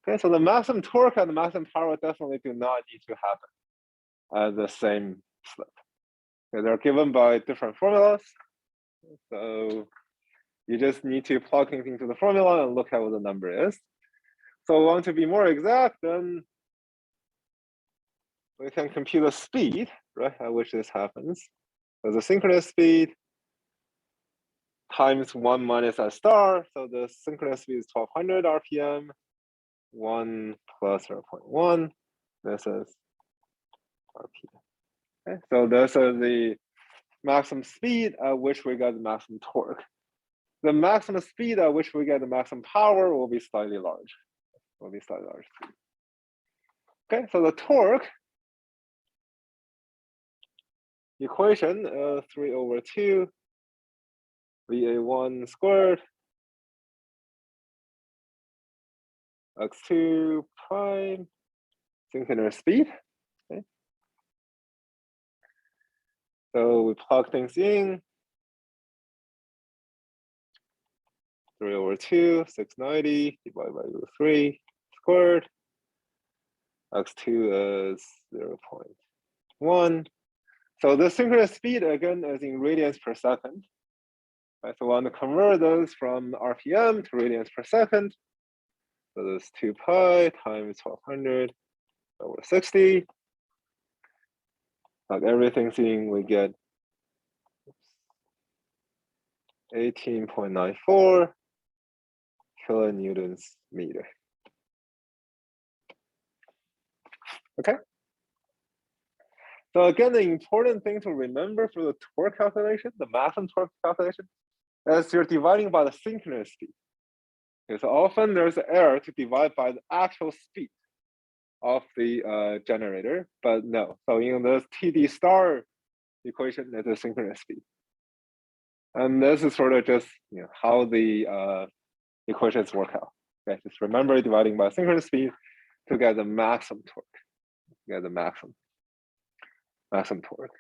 Okay, so the maximum torque and the maximum power definitely do not need to happen at the same slip. Okay, they're given by different formulas. So you just need to plug things into the formula and look at what the number is. So we want to be more exact, then we can compute the speed, right, at which this happens. So the synchronous speed times 1 minus S star. So the synchronous speed is 1200 RPM, 1 plus 0.1. This is RPM. Okay, so this is the maximum speed at which we get the maximum torque. The maximum speed at which we get the maximum power will be slightly large. Okay, so the torque equation, 3/2 VA1 squared x2 prime synchronous speed. Okay. So we plug things in. 3/2, 690 divided by √3 squared. X2 is 0.1. So the synchronous speed again is in radians per second. Right, so we want to convert those from RPM to radians per second. So this 2 pi times 1200 over 60. Like everything's in, we get 18.94 kilonewtons meter. Okay. So again, the important thing to remember for the torque calculation, the maximum torque calculation, is you're dividing by the synchronous speed. Okay, so often there's an error to divide by the actual speed of the generator, but no. So in this TD star equation, it's a synchronous speed. And this is sort of just how the equations work out. Okay, just remember dividing by synchronous speed to get the maximum torque. Get the maximum torque.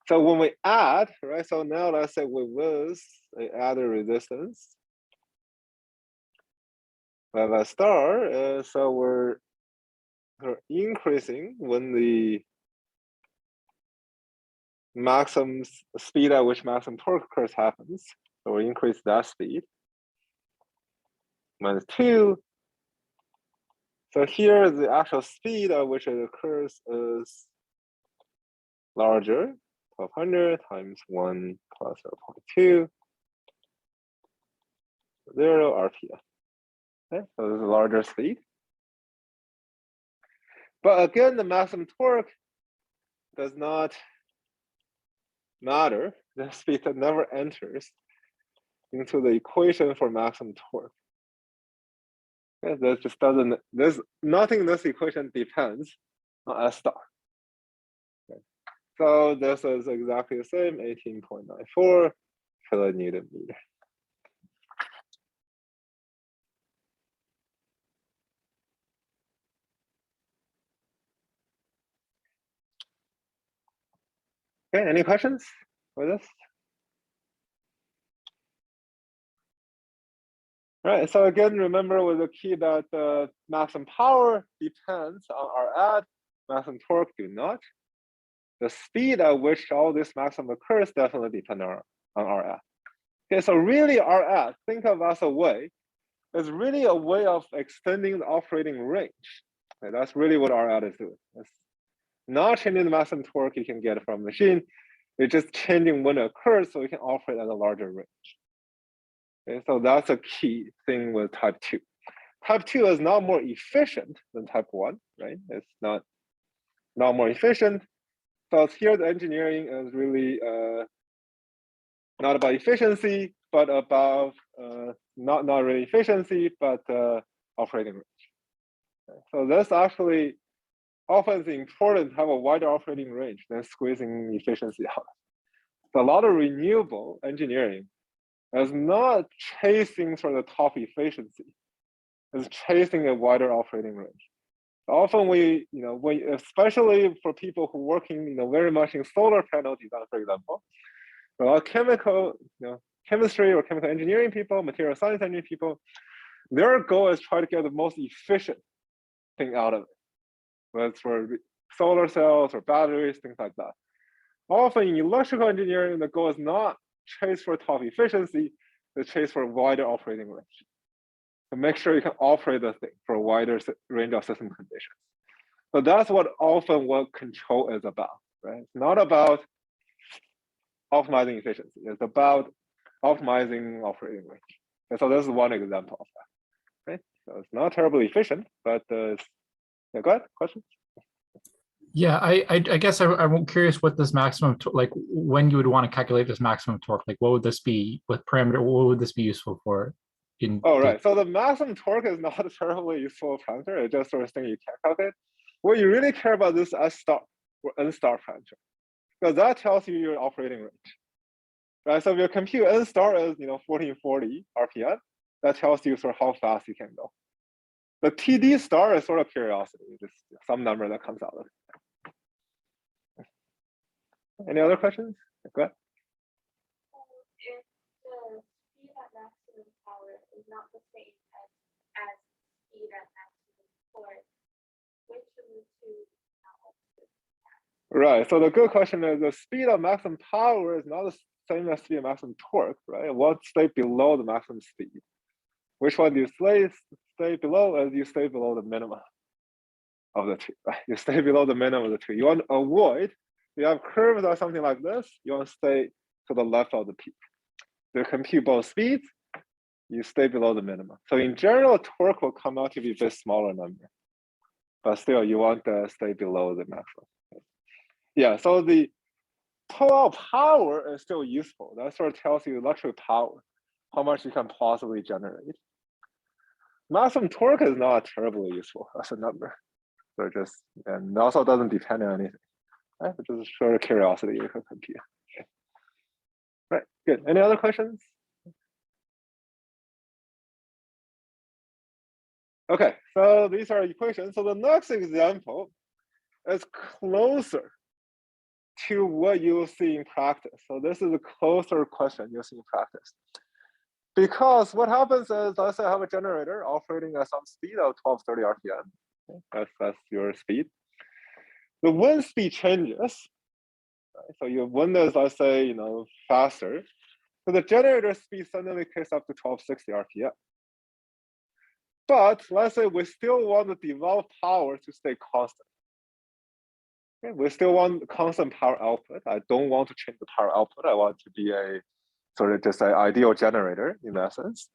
So when we add, right? So now let's say with this, I add a resistance. But a star, so we're increasing when the maximum speed at which maximum torque occurs happens. So we increase that speed. Minus 2. So here the actual speed at which it occurs is larger, 1200 times 1 plus 0.2, 0 RPM. Okay, so this is a larger speed. But again, the maximum torque does not matter. The speed that never enters into the equation for maximum torque. Okay, that just doesn't, there's nothing in this equation depends on S star. Okay. So this is exactly the same, 18.94 kilonewton meter. Okay, any questions for this? All right, so again, remember with the key that the maximum power depends on our add, maximum torque do not. The speed at which all this maximum occurs definitely depends on our add. Okay, so really our add, think of as a way, is really a way of extending the operating range. Okay, that's really what our add is doing. It's not changing the maximum torque you can get from a machine. It's just changing when it occurs so you can operate at a larger range. Okay, so that's a key thing with type 2. Type 2 is not more efficient than type 1, right? It's not more efficient. So here the engineering is really not about efficiency, but about not really efficiency, but operating range. Okay, so this actually often is important to have a wider operating range than squeezing efficiency out. So a lot of renewable engineering is not chasing for the top efficiency, is chasing a wider operating range. Often we, especially for people who working, very much in solar panel design, for example, a lot of chemical, chemistry or chemical engineering people, material science engineering people, their goal is try to get the most efficient thing out of it, whether it's for solar cells or batteries, things like that. Often in electrical engineering, the goal is not chase for top efficiency, the chase for a wider operating range. To make sure you can operate the thing for a wider range of system conditions. So that's what control is about, right? It's not about optimizing efficiency. It's about optimizing operating range. And so this is one example of that, right? So it's not terribly efficient, but yeah, go ahead, questions? Yeah, I guess I'm curious what this maximum, like when you would want to calculate this maximum torque, like what would this be with parameter, what would this be useful for? Right, so the maximum torque is not a terribly useful parameter, it's just sort of thing you can calculate. What you really care about is S star or N star parameter, because that tells you your operating range. Right, so if your compute N star is 1440 RPM, that tells you sort of how fast you can go. The TD star is sort of curiosity, just some number that comes out of it. Any other questions? Go ahead. If the speed at maximum power is not the same as speed at maximum torque, which of the two? Right, so the good question is the speed of maximum power is not the same as speed of maximum torque, right? What stay below the maximum speed? Which one do you stay below? As you stay below the minimum of the two, right? You stay below the minimum of the two. You want to avoid, you have curves or something like this, you want to stay to the left of the peak. To compute both speeds, you stay below the minimum. So in general, torque will come out to be a bit smaller number, but still you want to stay below the maximum. Yeah, so the total power is still useful. That sort of tells you electric power, how much you can possibly generate. Maximum torque is not terribly useful as a number. So just, and also doesn't depend on anything, right? Which is sort of curiosity you can compute. Okay. Right, good. Any other questions? Okay, so these are equations. So the next example is closer to what you'll see in practice. So this is a closer question you'll see in practice. Because what happens is, let's say I have a generator operating at some speed of 1230 RPM. Okay, that's your speed. The wind speed changes. Right? So your wind is, let's say, faster. So the generator speed suddenly kicks up to 1260 RPM. But let's say we still want the developed power to stay constant. Okay, we still want constant power output. I don't want to change the power output. I want to be a sort of just an ideal generator in that sense.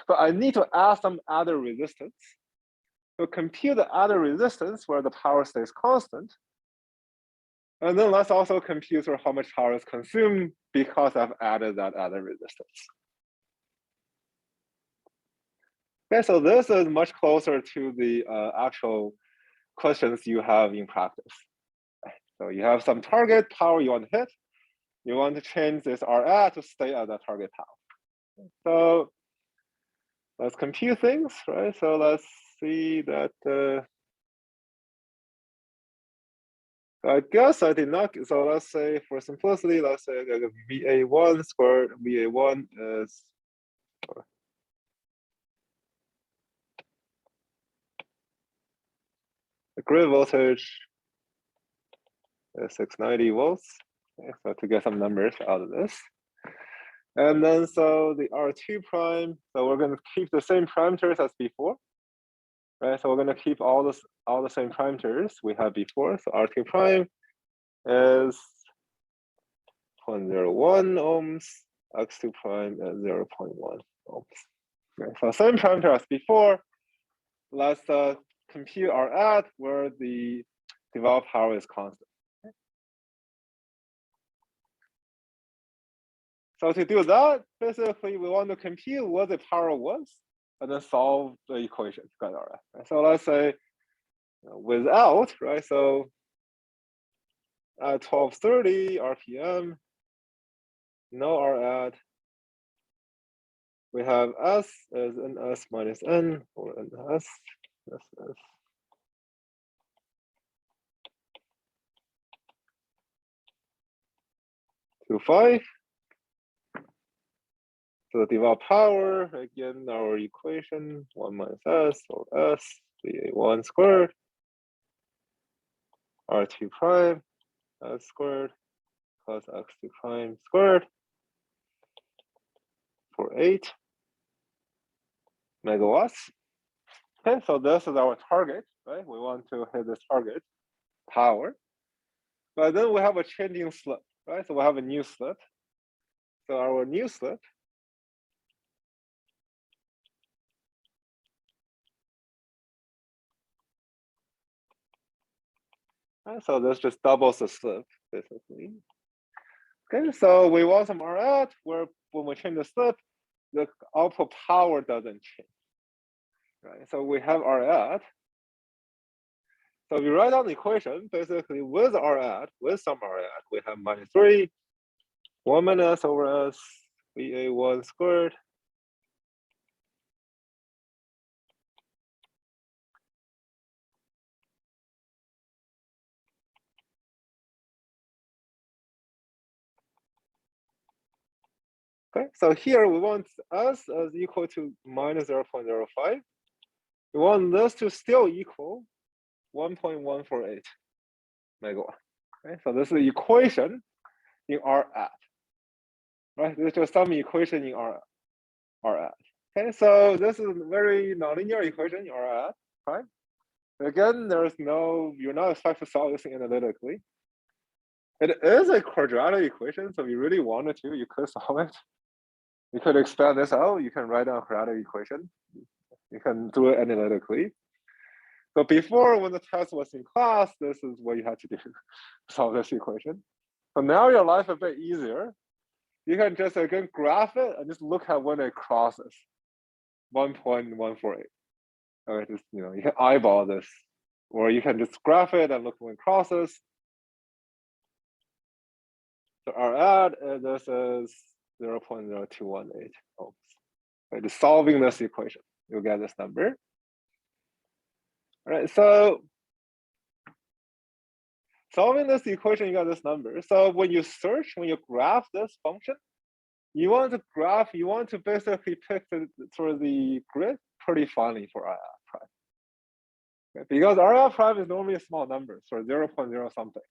But I need to add some other resistance. So compute the other resistance where the power stays constant. And then let's also compute how much power is consumed because I've added that other resistance. Okay, so this is much closer to the actual questions you have in practice. So you have some target power you want to hit. You want to change this R to stay at that target power. So let's compute things, right? So let's see that. I guess I did not. So let's say for simplicity, let's say VA1 squared VA1 is. The grid voltage is 690 volts. Okay, so to get some numbers out of this. And then so the R2 prime, so we're going to keep the same parameters as before. Right, so we're going to keep all the same parameters we had before. So R2 prime is 0.01 ohms, X2 prime is 0.1 ohms. Okay, so same parameter as before. Let's compute our add where the developed power is constant. So to do that, basically we want to compute what the power was and then solve the equation. Right? So let's say without, right? So at 1230 RPM, no R add, we have S as NS minus N or NS. SS. To 5. So the developed power, again, our equation, 1 minus S or S, VA1 squared, R2 prime, S squared, plus X2 prime squared, for 8 megawatts. Okay, so this is our target, right? We want to hit this target power. But then we have a changing slope, right? So we have a new slope. So our new slope, right? So this just doubles the slope, basically. Okay, so we want some R at where when we change the slope, the output power doesn't change, right? So we have R at. So we write down the equation, basically with R at, with some R at, we have minus 3, 1 minus over S, VA1 squared. Okay, so here we want S as equal to minus 0.05. We want this to still equal 1.148 megawatt. Okay, so this is the equation in R at. Right, this is just some equation in R at. Okay, so this is a very nonlinear equation in R at, right? Again, there's no, you're not expected to solve this analytically. It is a quadratic equation, so if you really wanted to, you could solve it. You could expand this out, you can write down a quadratic equation. You can do it analytically. So before, when the test was in class, this is what you had to do to solve this equation. So now your life a bit easier. You can just again graph it and just look at when it crosses 1.148. Or just, you can eyeball this, or you can just graph it and look when it crosses. So our add this is 0.0218 ohms. Right, just solving this equation, you'll get this number. All right, so solving this equation, you got this number. So when you search, when you graph this function, you want to graph, you want to basically pick the sort of the grid pretty finely for RR prime. Okay? Because RR prime is normally a small number, so 0.0 something.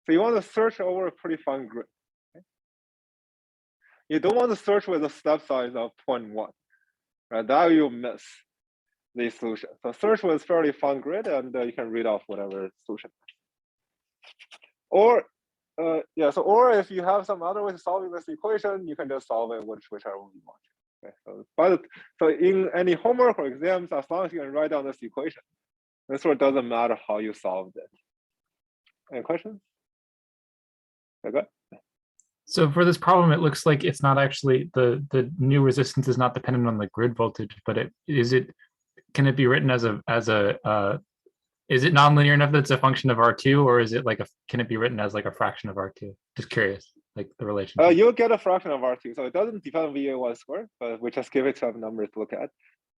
So you want to search over a pretty fine grid. Okay? You don't want to search with a step size of 0.1, right? That you'll miss the solution. So search with fairly fine grid, and you can read off whatever solution. Or or if you have some other way of solving this equation, you can just solve it whichever one you want. Okay, so in any homework or exams, as long as you can write down this equation, this one doesn't matter how you solved it. Any questions? Okay. So for this problem, it looks like it's not actually the new resistance is not dependent on the grid voltage, but can it be written as a is it nonlinear enough that it's a function of R2, or is it can it be written as like a fraction of R2? Just curious, like the relationship. You'll get a fraction of R2, so it doesn't depend on VA1 squared, but we just give it some numbers to look at.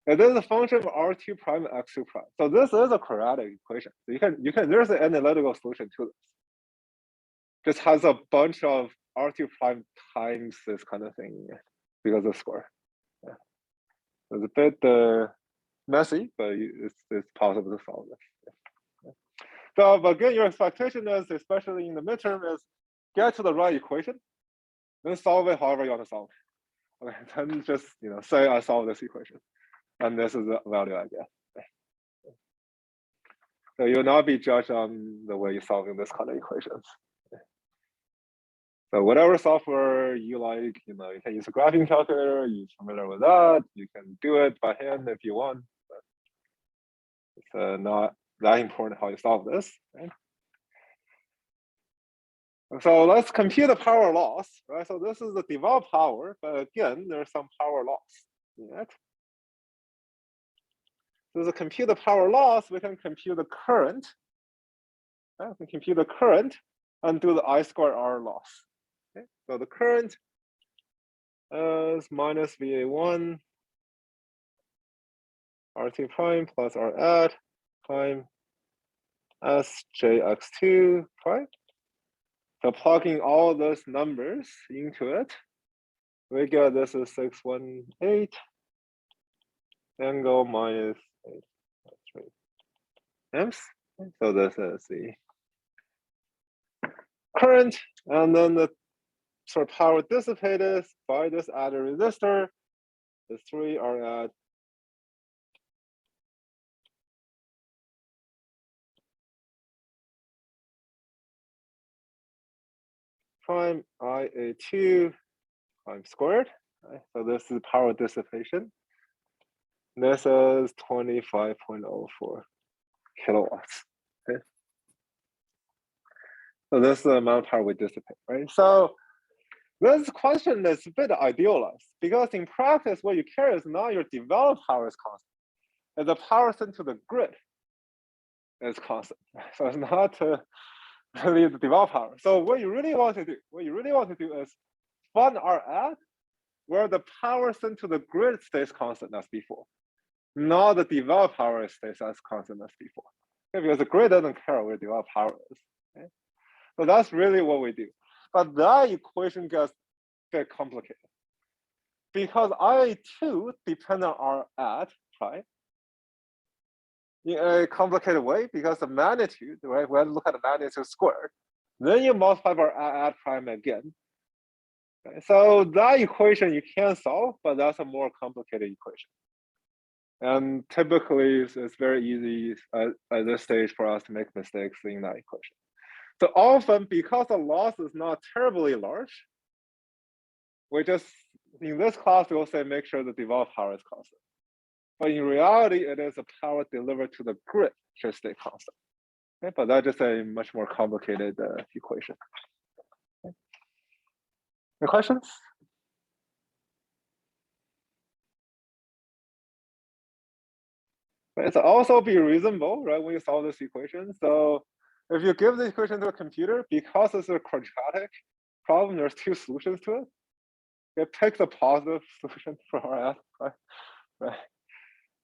And this is a function of R2 prime and X2 prime. So this is a quadratic equation. So you can there's an analytical solution to this. Just has a bunch of R2 prime times this kind of thing because of square. Yeah. It's a bit messy, but it's possible to solve this. Yeah. So, but again, your expectation is, especially in the midterm, is get to the right equation, then solve it however you want to solve it. Okay, then just say I solve this equation, and this is the value I get. So you'll not be judged on the way you're solving this kind of equations. So whatever software you like, you can use a graphing calculator, you're familiar with that, you can do it by hand if you want, but it's not that important how you solve this, right? So let's compute the power loss, right? So this is the developed power, but again, there's some power loss in it. So to compute the power loss, we can compute the current. Right? We can compute the current and do the I squared R loss. Okay? So the current as minus VA1 RT prime plus R at prime SJX2 prime. So plugging all those numbers into it, we get this is 618 angle minus 8.3 amps. So this is the current, and then the sort of power dissipated by this added resistor. The three are at prime IA2 prime squared. Right? So this is power dissipation. This is 25.04 kilowatts. Okay. So this is the amount of power we dissipate, right? So this question is a bit idealized because in practice, what you care is not your developed power is constant, and the power sent to the grid is constant. So it's not really the developed power. So what you really want to do, is fund R at where the power sent to the grid stays constant as before. Now the developed power stays as constant as before. Okay, because the grid doesn't care where developed power is. Okay? So that's really what we do. But that equation gets a bit complicated because IA2 depends on R at, right? In a complicated way because the magnitude, right? We have to look at the magnitude squared. Then you multiply by R at prime again. Okay? So that equation you can solve, but that's a more complicated equation. And typically, it's very easy at this stage for us to make mistakes in that equation. So often, because the loss is not terribly large, we just, in this class, we'll say make sure the developed power is constant. But in reality, it is the power delivered to the grid should stay constant. Okay? But that's just a much more complicated equation. Okay. Any questions? It's also be reasonable, right, when you solve this equation. So if you give the equation to a computer, because it's a quadratic problem, there's two solutions to it. It picks a positive solution for RF, right?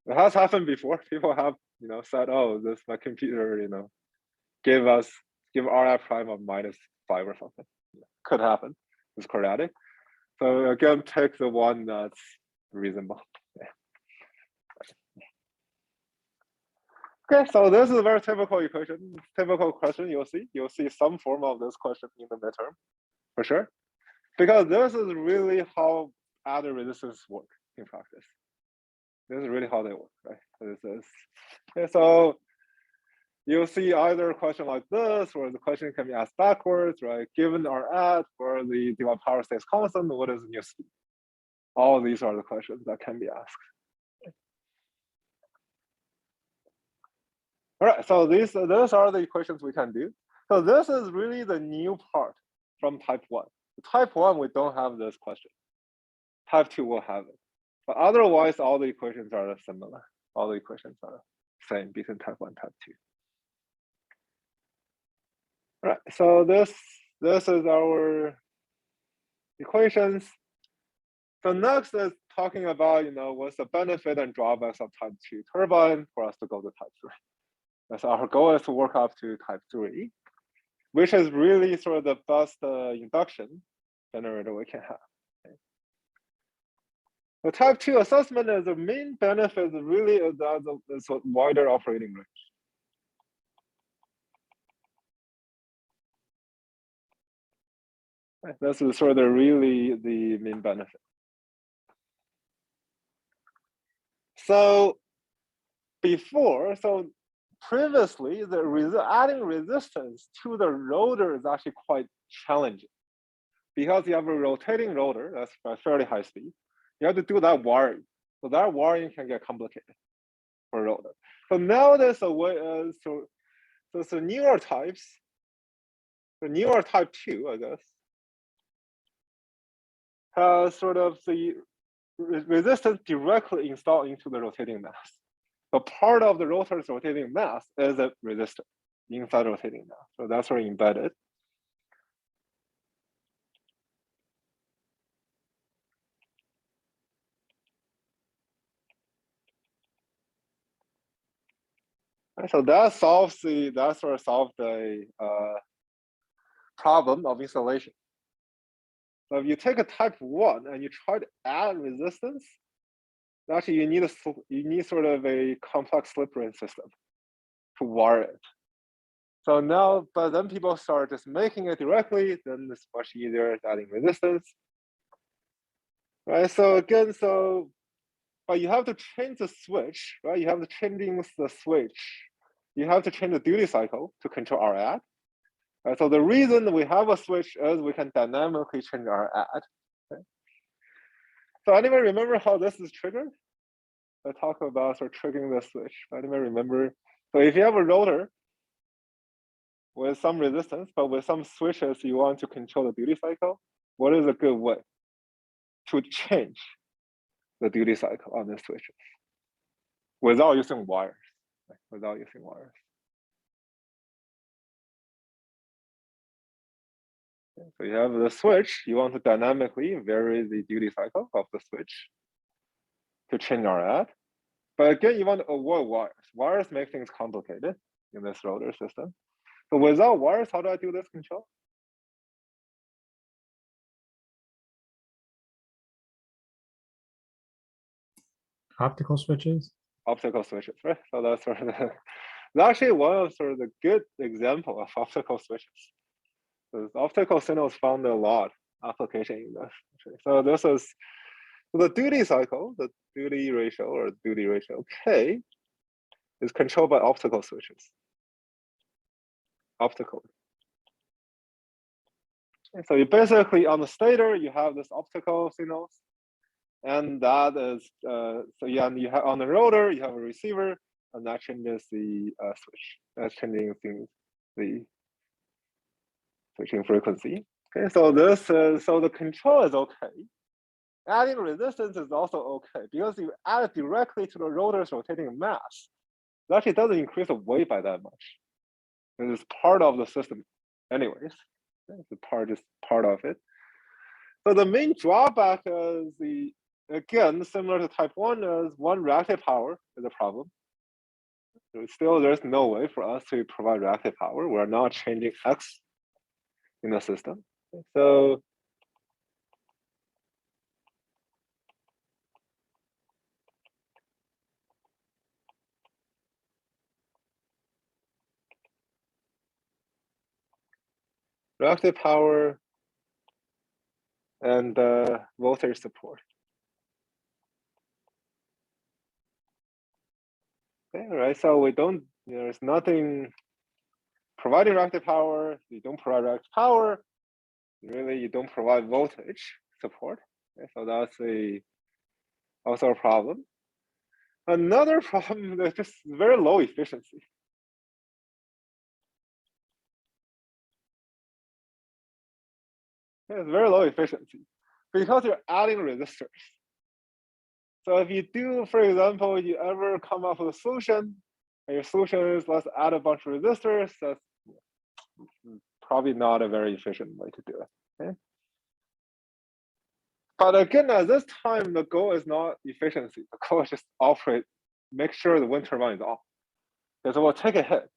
It has happened before. People have, said, oh, this my computer, give RF prime of -5 or something. Could happen. It's quadratic. So again, pick the one that's reasonable. Yeah. Okay, so this is a very typical equation, typical question you'll see. You'll see some form of this question in the midterm, for sure. Because this is really how added resistance work in practice. This is really how they work, right? Okay, so you'll see either a question like this, or the question can be asked backwards, right? Given R at, where the developed power stays constant, what is the new speed? All of these are the questions that can be asked. All right, so those are the equations we can do. So this is really the new part from type 1. Type 1, we don't have this question. Type 2 will have it. But otherwise, all the equations are similar. All the equations are same between type 1 and type 2. All right, so this is our equations. So next is talking about, what's the benefit and drawbacks of type 2 turbine for us to go to type 3. That's our goal, is to work up to type 3, which is really sort of the best induction generator we can have. Okay. The type 2 assessment is the main benefit is really is a wider operating range. This is sort of really the main benefit. So previously, adding resistance to the rotor is actually quite challenging because you have a rotating rotor that's fairly high speed. You have to do that wiring. So that wiring can get complicated for a rotor. So now there's a way, so newer types, the newer type 2, I guess, has sort of the resistance directly installed into the rotating mass. So part of the rotor's rotating mass is a resistor inside the rotating mass. So that's sort of embedded. Right, so that solves that sort of solved the problem of installation. So if you take a type 1 and you try to add resistance, actually you need sort of a complex slip ring system to wire it. So now, but then people start just making it directly, then it's much easier at adding resistance. Right, so again, but you have to change the switch, right? You have to change the switch. You have to change the duty cycle to control our add. Right, so the reason we have a switch is we can dynamically change our add. Okay? So anybody remember how this is triggered? I talk about sort of triggering the switch. Anybody remember? So if you have a rotor with some resistance, but with some switches you want to control the duty cycle, what is a good way to change the duty cycle on the switches without using wires? Right? Without using wires. Okay, so you have the switch, you want to dynamically vary the duty cycle of the switch to change our add. But again, you want to avoid wires. Wires make things complicated in this rotor system. So without wires, how do I do this control? Optical switches. Optical switches, right? So that's sort of that's actually one of sort of the good example of optical switches. Because optical signals found a lot application in this. So this is the duty cycle, the duty ratio or duty ratio K is controlled by optical switches. Optical. So you basically on the stator, you have this optical signals, and that is so yeah, you have on the rotor, you have a receiver, and that changes the switch. That's changing things, the switching frequency. Okay, so this is so the control is okay. Adding resistance is also okay because you add it directly to the rotor's rotating mass. It actually doesn't increase the weight by that much. It is part of the system, anyways. It's part of it. So the main drawback is again, similar to type 1 is one reactive power is a problem. So still, there's no way for us to provide reactive power. We're not changing X in the system. So reactive power and voltage support. Okay, right. So we don't, there's nothing providing reactive power. You don't provide reactive power. Really, you don't provide voltage support. Okay, so that's also a problem. Another problem is just very low efficiency. Yeah, it's very low efficiency because you're adding resistors. So if you do, for example, you ever come up with a solution, and your solution is let's add a bunch of resistors, that's probably not a very efficient way to do it. Okay? But again, at this time, the goal is not efficiency. The goal is just operate, make sure the wind turbine is off. Okay, so we'll take a hit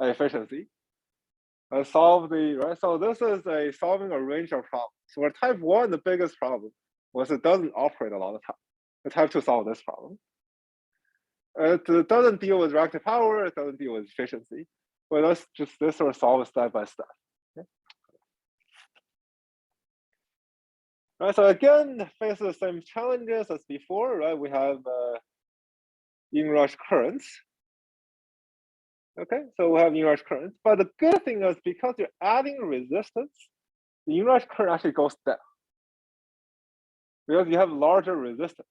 at efficiency and solve the, right? So this is solving a range of problems. So for type 1, the biggest problem was it doesn't operate a lot of time. The type 2 solve this problem. It doesn't deal with reactive power, it doesn't deal with efficiency. But let's just this sort of solve it step by step. Okay? Right, so again, face the same challenges as before, right? We have inrush currents. Okay, so we have inrush currents. But the good thing is because you're adding resistance, the inrush current actually goes down. Because you have larger resistance.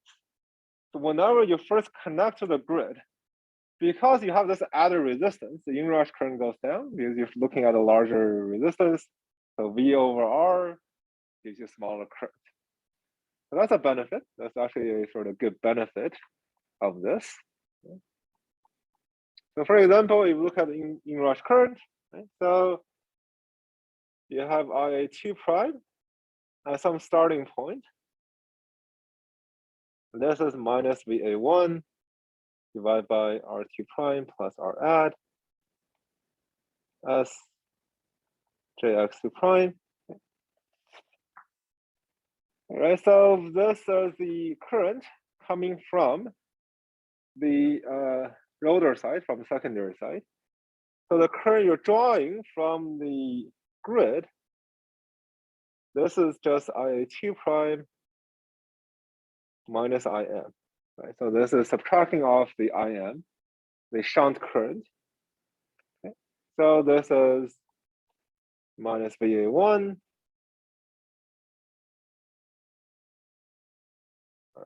So whenever you first connect to the grid, because you have this added resistance, the inrush current goes down because you're looking at a larger resistance. So V over R gives you smaller current. So that's a benefit. That's actually a sort of good benefit of this. So for example, if you look at the inrush current, right? So you have IA2 prime at some starting point. This is minus VA1. divided by R2 prime plus R add S JX2 prime. All right, so this is the current coming from the rotor side, from the secondary side. So the current you're drawing from the grid, this is just IA2 prime minus IM, right? So this is subtracting off the IM, the shunt current. Okay. So this is minus VA1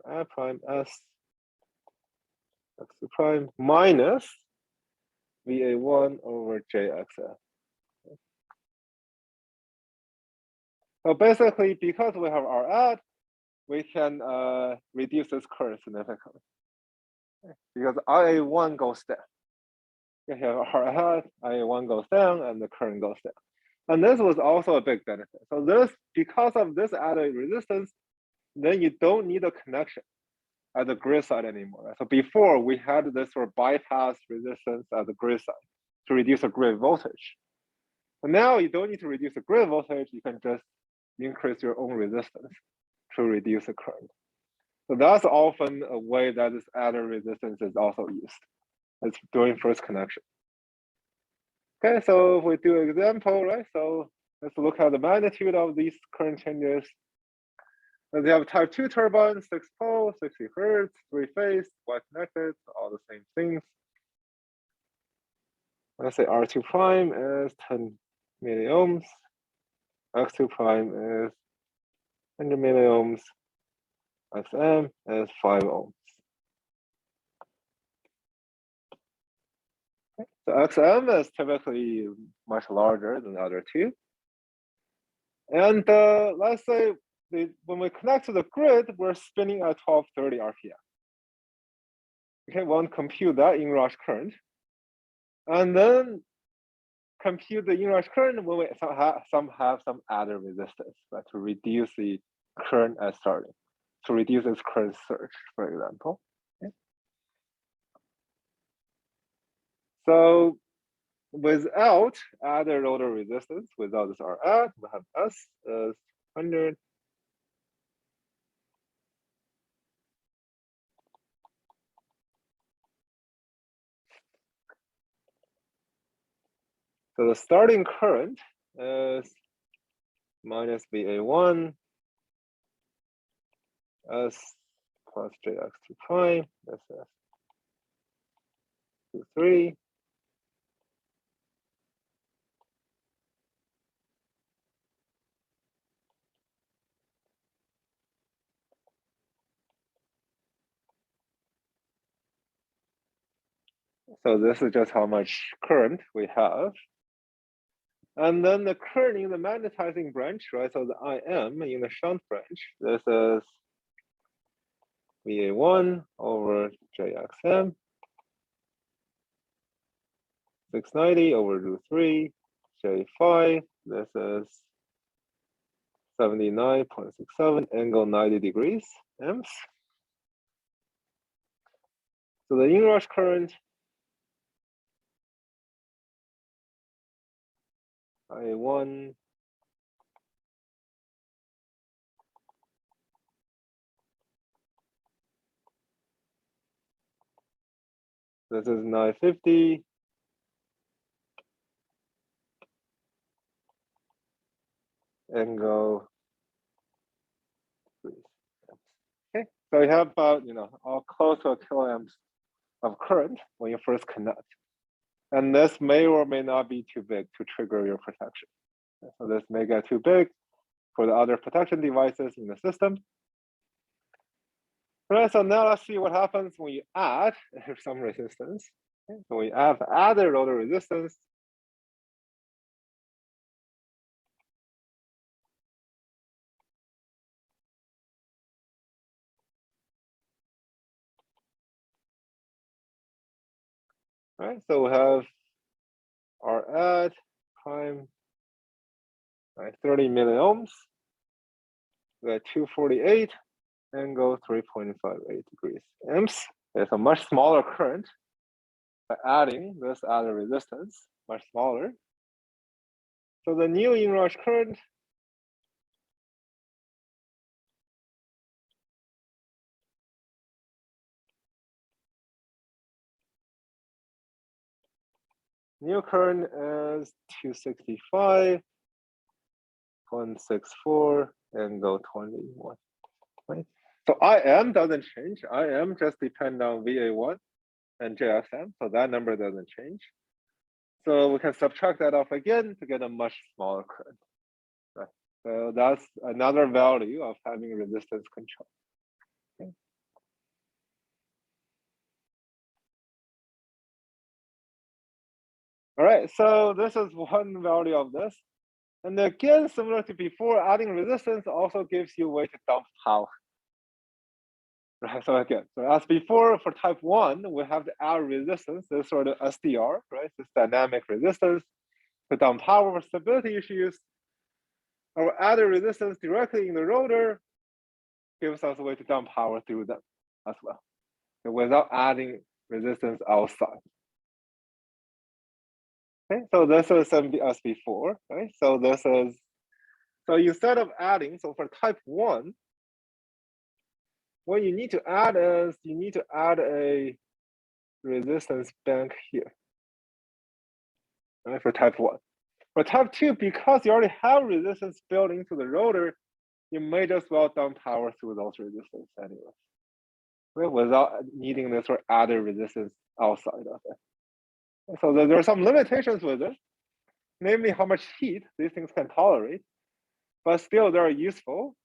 R prime S X2 prime minus VA1 over JXF. So basically, because we have R add, we can reduce this current significantly. Because IA1 goes down. We have R add, IA1 goes down, and the current goes down. And this was also a big benefit. So this, because of this added resistance, then you don't need a connection at the grid side anymore. So before we had this sort of bypass resistance at the grid side to reduce the grid voltage. But now you don't need to reduce the grid voltage, you can just increase your own resistance to reduce the current. So that's often a way that this added resistance is also used. It's doing first connection. Okay, so if we do an example, right? So let's look at the magnitude of these current changes. They have type 2 turbine, 6 pole, 60 hertz, 3-phase, Y connected, all the same things. Let's say R2 prime is 10 milliohms, X2 prime is 100 milliohms, XM is 5 ohms. So XM is typically much larger than the other two. And let's say when we connect to the grid, we're spinning at 1230 RPM. Okay, one compute that inrush current, and then compute the inrush current when we have some added resistance, right, to reduce the current at starting, to reduce its current surge, for example. Okay. So without added rotor resistance, without this R add, we have S is 100. So the starting current is minus VA1 S plus JX2 prime, this is 2, 3. So this is just how much current we have. And then the current in the magnetizing branch, right? So the IM in the shunt branch, this is VA1 over JXM, 690 over √3, J5, this is 79.67, angle 90 degrees, amps. So the inrush current, IA1 this is 950. Angle 3. Okay, so you have about all close to a kiloamps of current when you first connect. And this may or may not be too big to trigger your protection. So this may get too big for the other protection devices in the system. All right, so now let's see what happens when you add some resistance. Okay, so we have added rotor resistance. All right, so we have our add prime, right, 30 milliohms. We got 248, angle 3.58 degrees amps. It's a much smaller current by adding this added resistance, much smaller. So the new inrush current new current is 265.64 angle 21. Right? So IM doesn't change. IM just depend on VA1 and JSM, so that number doesn't change. So we can subtract that off again to get a much smaller current. Right? So that's another value of having resistance control. Okay. All right, so this is one value of this. And again, similar to before, adding resistance also gives you a way to dump power. Right, so again, so as before, for type 1, we have to add resistance, this sort of SDR, right? This dynamic resistance to dump power for stability issues. Our added resistance directly in the rotor gives us a way to dump power through them as well, so without adding resistance outside. Okay, so this is as before, right? So this is, so instead of adding, so for type 1, what you need to add is you need to add a resistance bank here, right, for type 1. For type 2, because you already have resistance built into the rotor, you may just well dump power through those resistance anyways, right, without needing this or added resistance outside of it. So there are some limitations with it, namely how much heat these things can tolerate, but still they're useful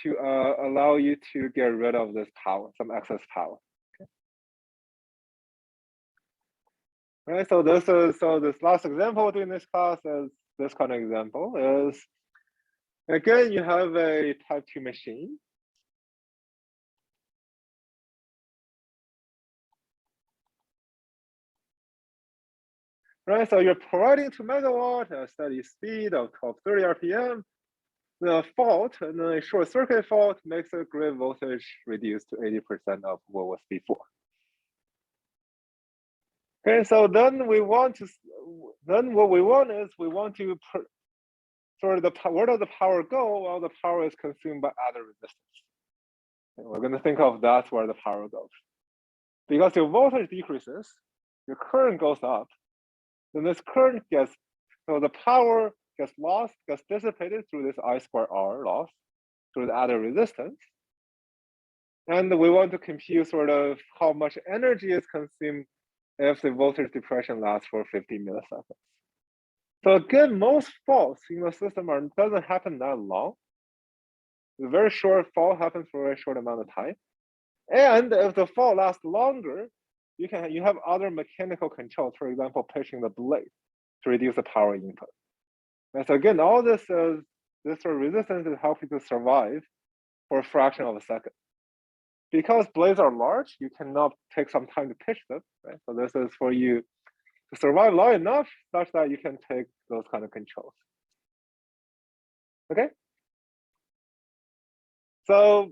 to allow you to get rid of this power, some excess power. Right, so this last example during this class is this kind of example is, again, you have a type 2 machine. Right, so you're providing 2 megawatt, a steady speed of 1230 RPM. The fault, and a short circuit fault, makes the grid voltage reduced to 80% of what was before. Okay, so then what we want is we want to sort of where does the power go? Well, the power is consumed by other resistance. And we're going to think of that's where the power goes. Because your voltage decreases, your current goes up, then this current gets, so the power gets lost, gets dissipated through this I square R loss, through the other resistance. And we want to compute sort of how much energy is consumed if the voltage depression lasts for 50 milliseconds. So again, most faults in the system doesn't happen that long. A very short fault happens for a very short amount of time. And if the fault lasts longer, you have other mechanical controls, for example, pitching the blade to reduce the power input. And so again, all this sort of resistance is helping to survive for a fraction of a second. Because blades are large, you cannot take some time to pitch them, right? So this is for you to survive long enough such that you can take those kind of controls. Okay. So,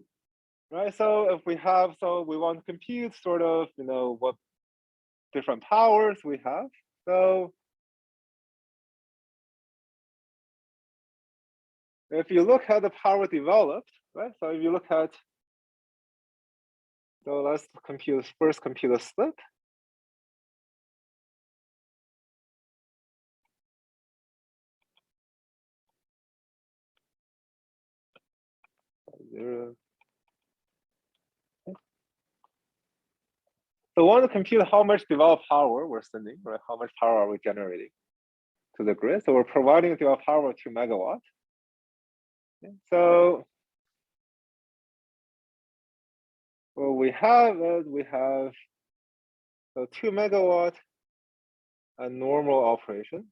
right, so if we have, so we want to compute sort of, what different powers we have. So if you look at the power developed, right? So if you look at, so let's first compute a slip. Zero. So we want to compute how much developed power we're sending, right? How much power are we generating to the grid? So we're providing developed power of 2 megawatts. Okay. So what we have is so 2 megawatt a normal operation.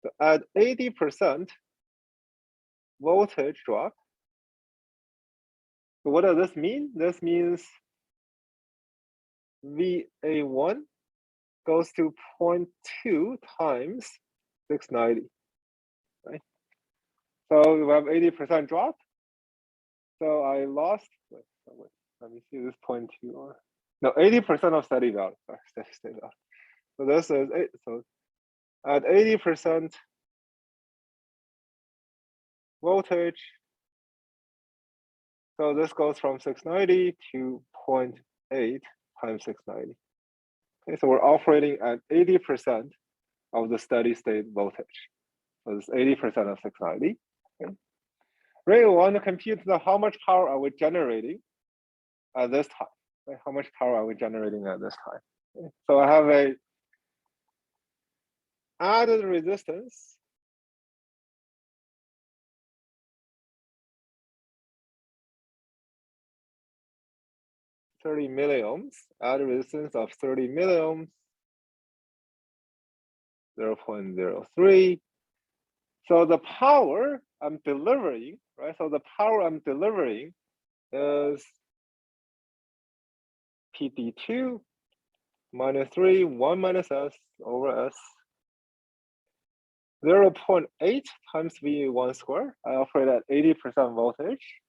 So at 80% voltage drop. So what does this mean? This means VA1 goes to 0.2 times 690, right? So we have 80% drop. So I lost, let me see this 0.2 or no, 80% of steady value. Sorry, steady value. So this is eight. So at 80% voltage, so this goes from 690 to 0.8 times 690. Okay, so we're operating at 80% of the steady state voltage. So it's 80% of 690. Okay. Right, we want to compute how much power are we generating at this time. Right? How much power are we generating at this time? Okay. So I have a added resistance (30 milliohms), added resistance of 30 milliohms, 0.03. So the power I'm delivering, right? So the power I'm delivering is PD2 minus 3, 1 minus S over S. 0.8 times V1 square. I operate at 80% voltage.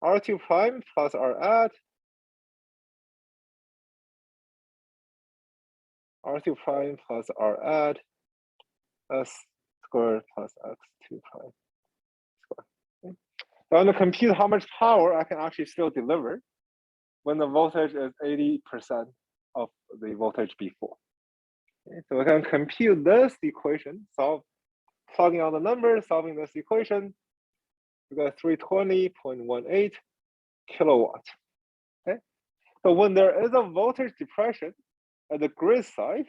R2 prime plus R add. R2 prime plus R add. S squared plus X2 prime squared. Okay. So I'm going to compute how much power I can actually still deliver when the voltage is 80% of the voltage before. Okay. So we can compute this equation, plugging all the numbers, solving this equation. We got 320.18 kilowatt. Okay. So when there is a voltage depression at the grid side,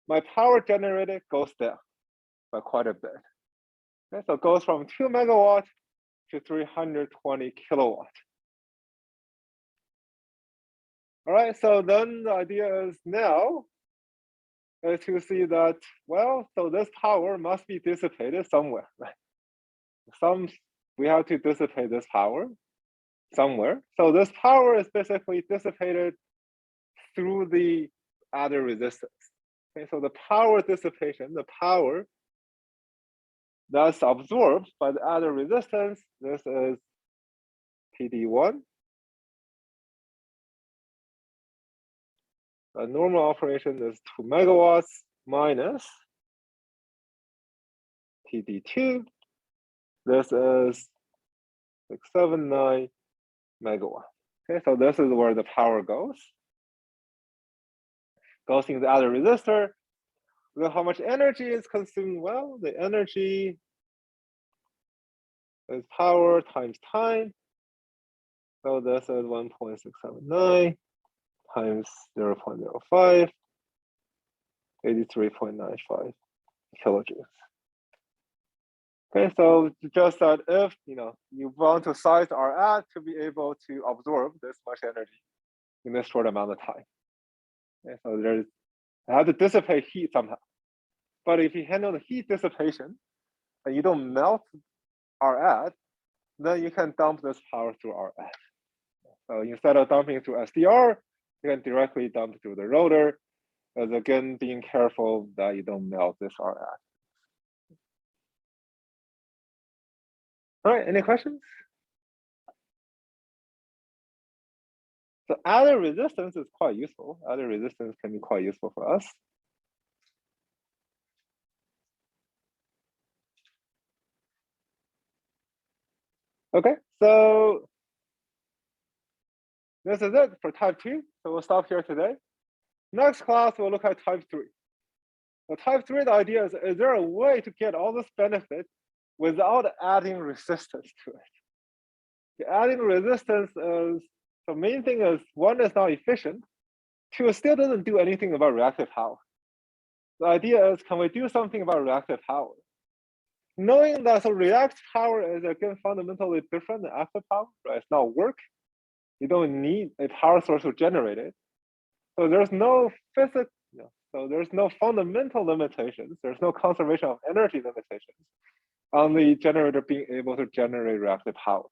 my power generated goes down by quite a bit. Okay. So it goes from 2 megawatt to 320 kilowatt. All right, so then the idea is now is to see that, well, so this power must be dissipated somewhere, right? We have to dissipate this power somewhere. So this power is basically dissipated through the added resistance. Okay, so the power dissipation, the power that's absorbed by the added resistance, this is PD1. A normal operation is 2 megawatts minus PD2. This is 679 megawatt. Okay, so this is where the power goes. Goes into the other resistor. Well, how much energy is consumed? Well, the energy is power times time. So this is 1.679 times 0.05, 83.95 kilojoules. Okay, so just that if you want to size our ad to be able to absorb this much energy in this short amount of time. Okay, so there's I have to dissipate heat somehow. But if you handle the heat dissipation and you don't melt our ad, then you can dump this power through our ad. So instead of dumping through SDR, you can directly dump through the rotor. As again, being careful that you don't melt this R ad. All right, any questions? So added resistance is quite useful. Added resistance can be quite useful for us. Okay, so this is it for type 2. So we'll stop here today. Next class, we'll look at type 3. So type 3, the idea is there a way to get all this benefit without adding resistance to it? The adding resistance is, the main thing is, one, is not efficient. Two, it still doesn't do anything about reactive power. The idea is, can we do something about reactive power? Knowing that so reactive power is again fundamentally different than active power, right? It's not work. You don't need a power source to generate it. So there's no physics, so there's no fundamental limitations. There's no conservation of energy limitations on the generator being able to generate reactive power.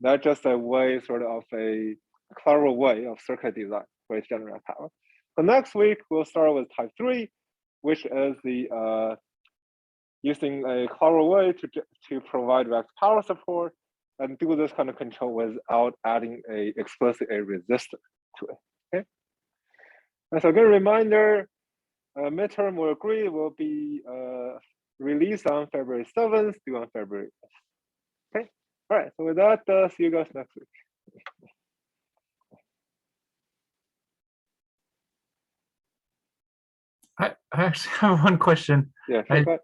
That's just a way, sort of a clever way of circuit design for its generating power. So next week, we'll start with type 3, which is the using a clever way to provide max power support and do this kind of control without adding a explicit resistor to it. Okay. As a good reminder, midterm will agree will be released on February 7th, due on February 8th. Okay. All right. So with that, see you guys next week. I actually have one question. Yeah, sure. I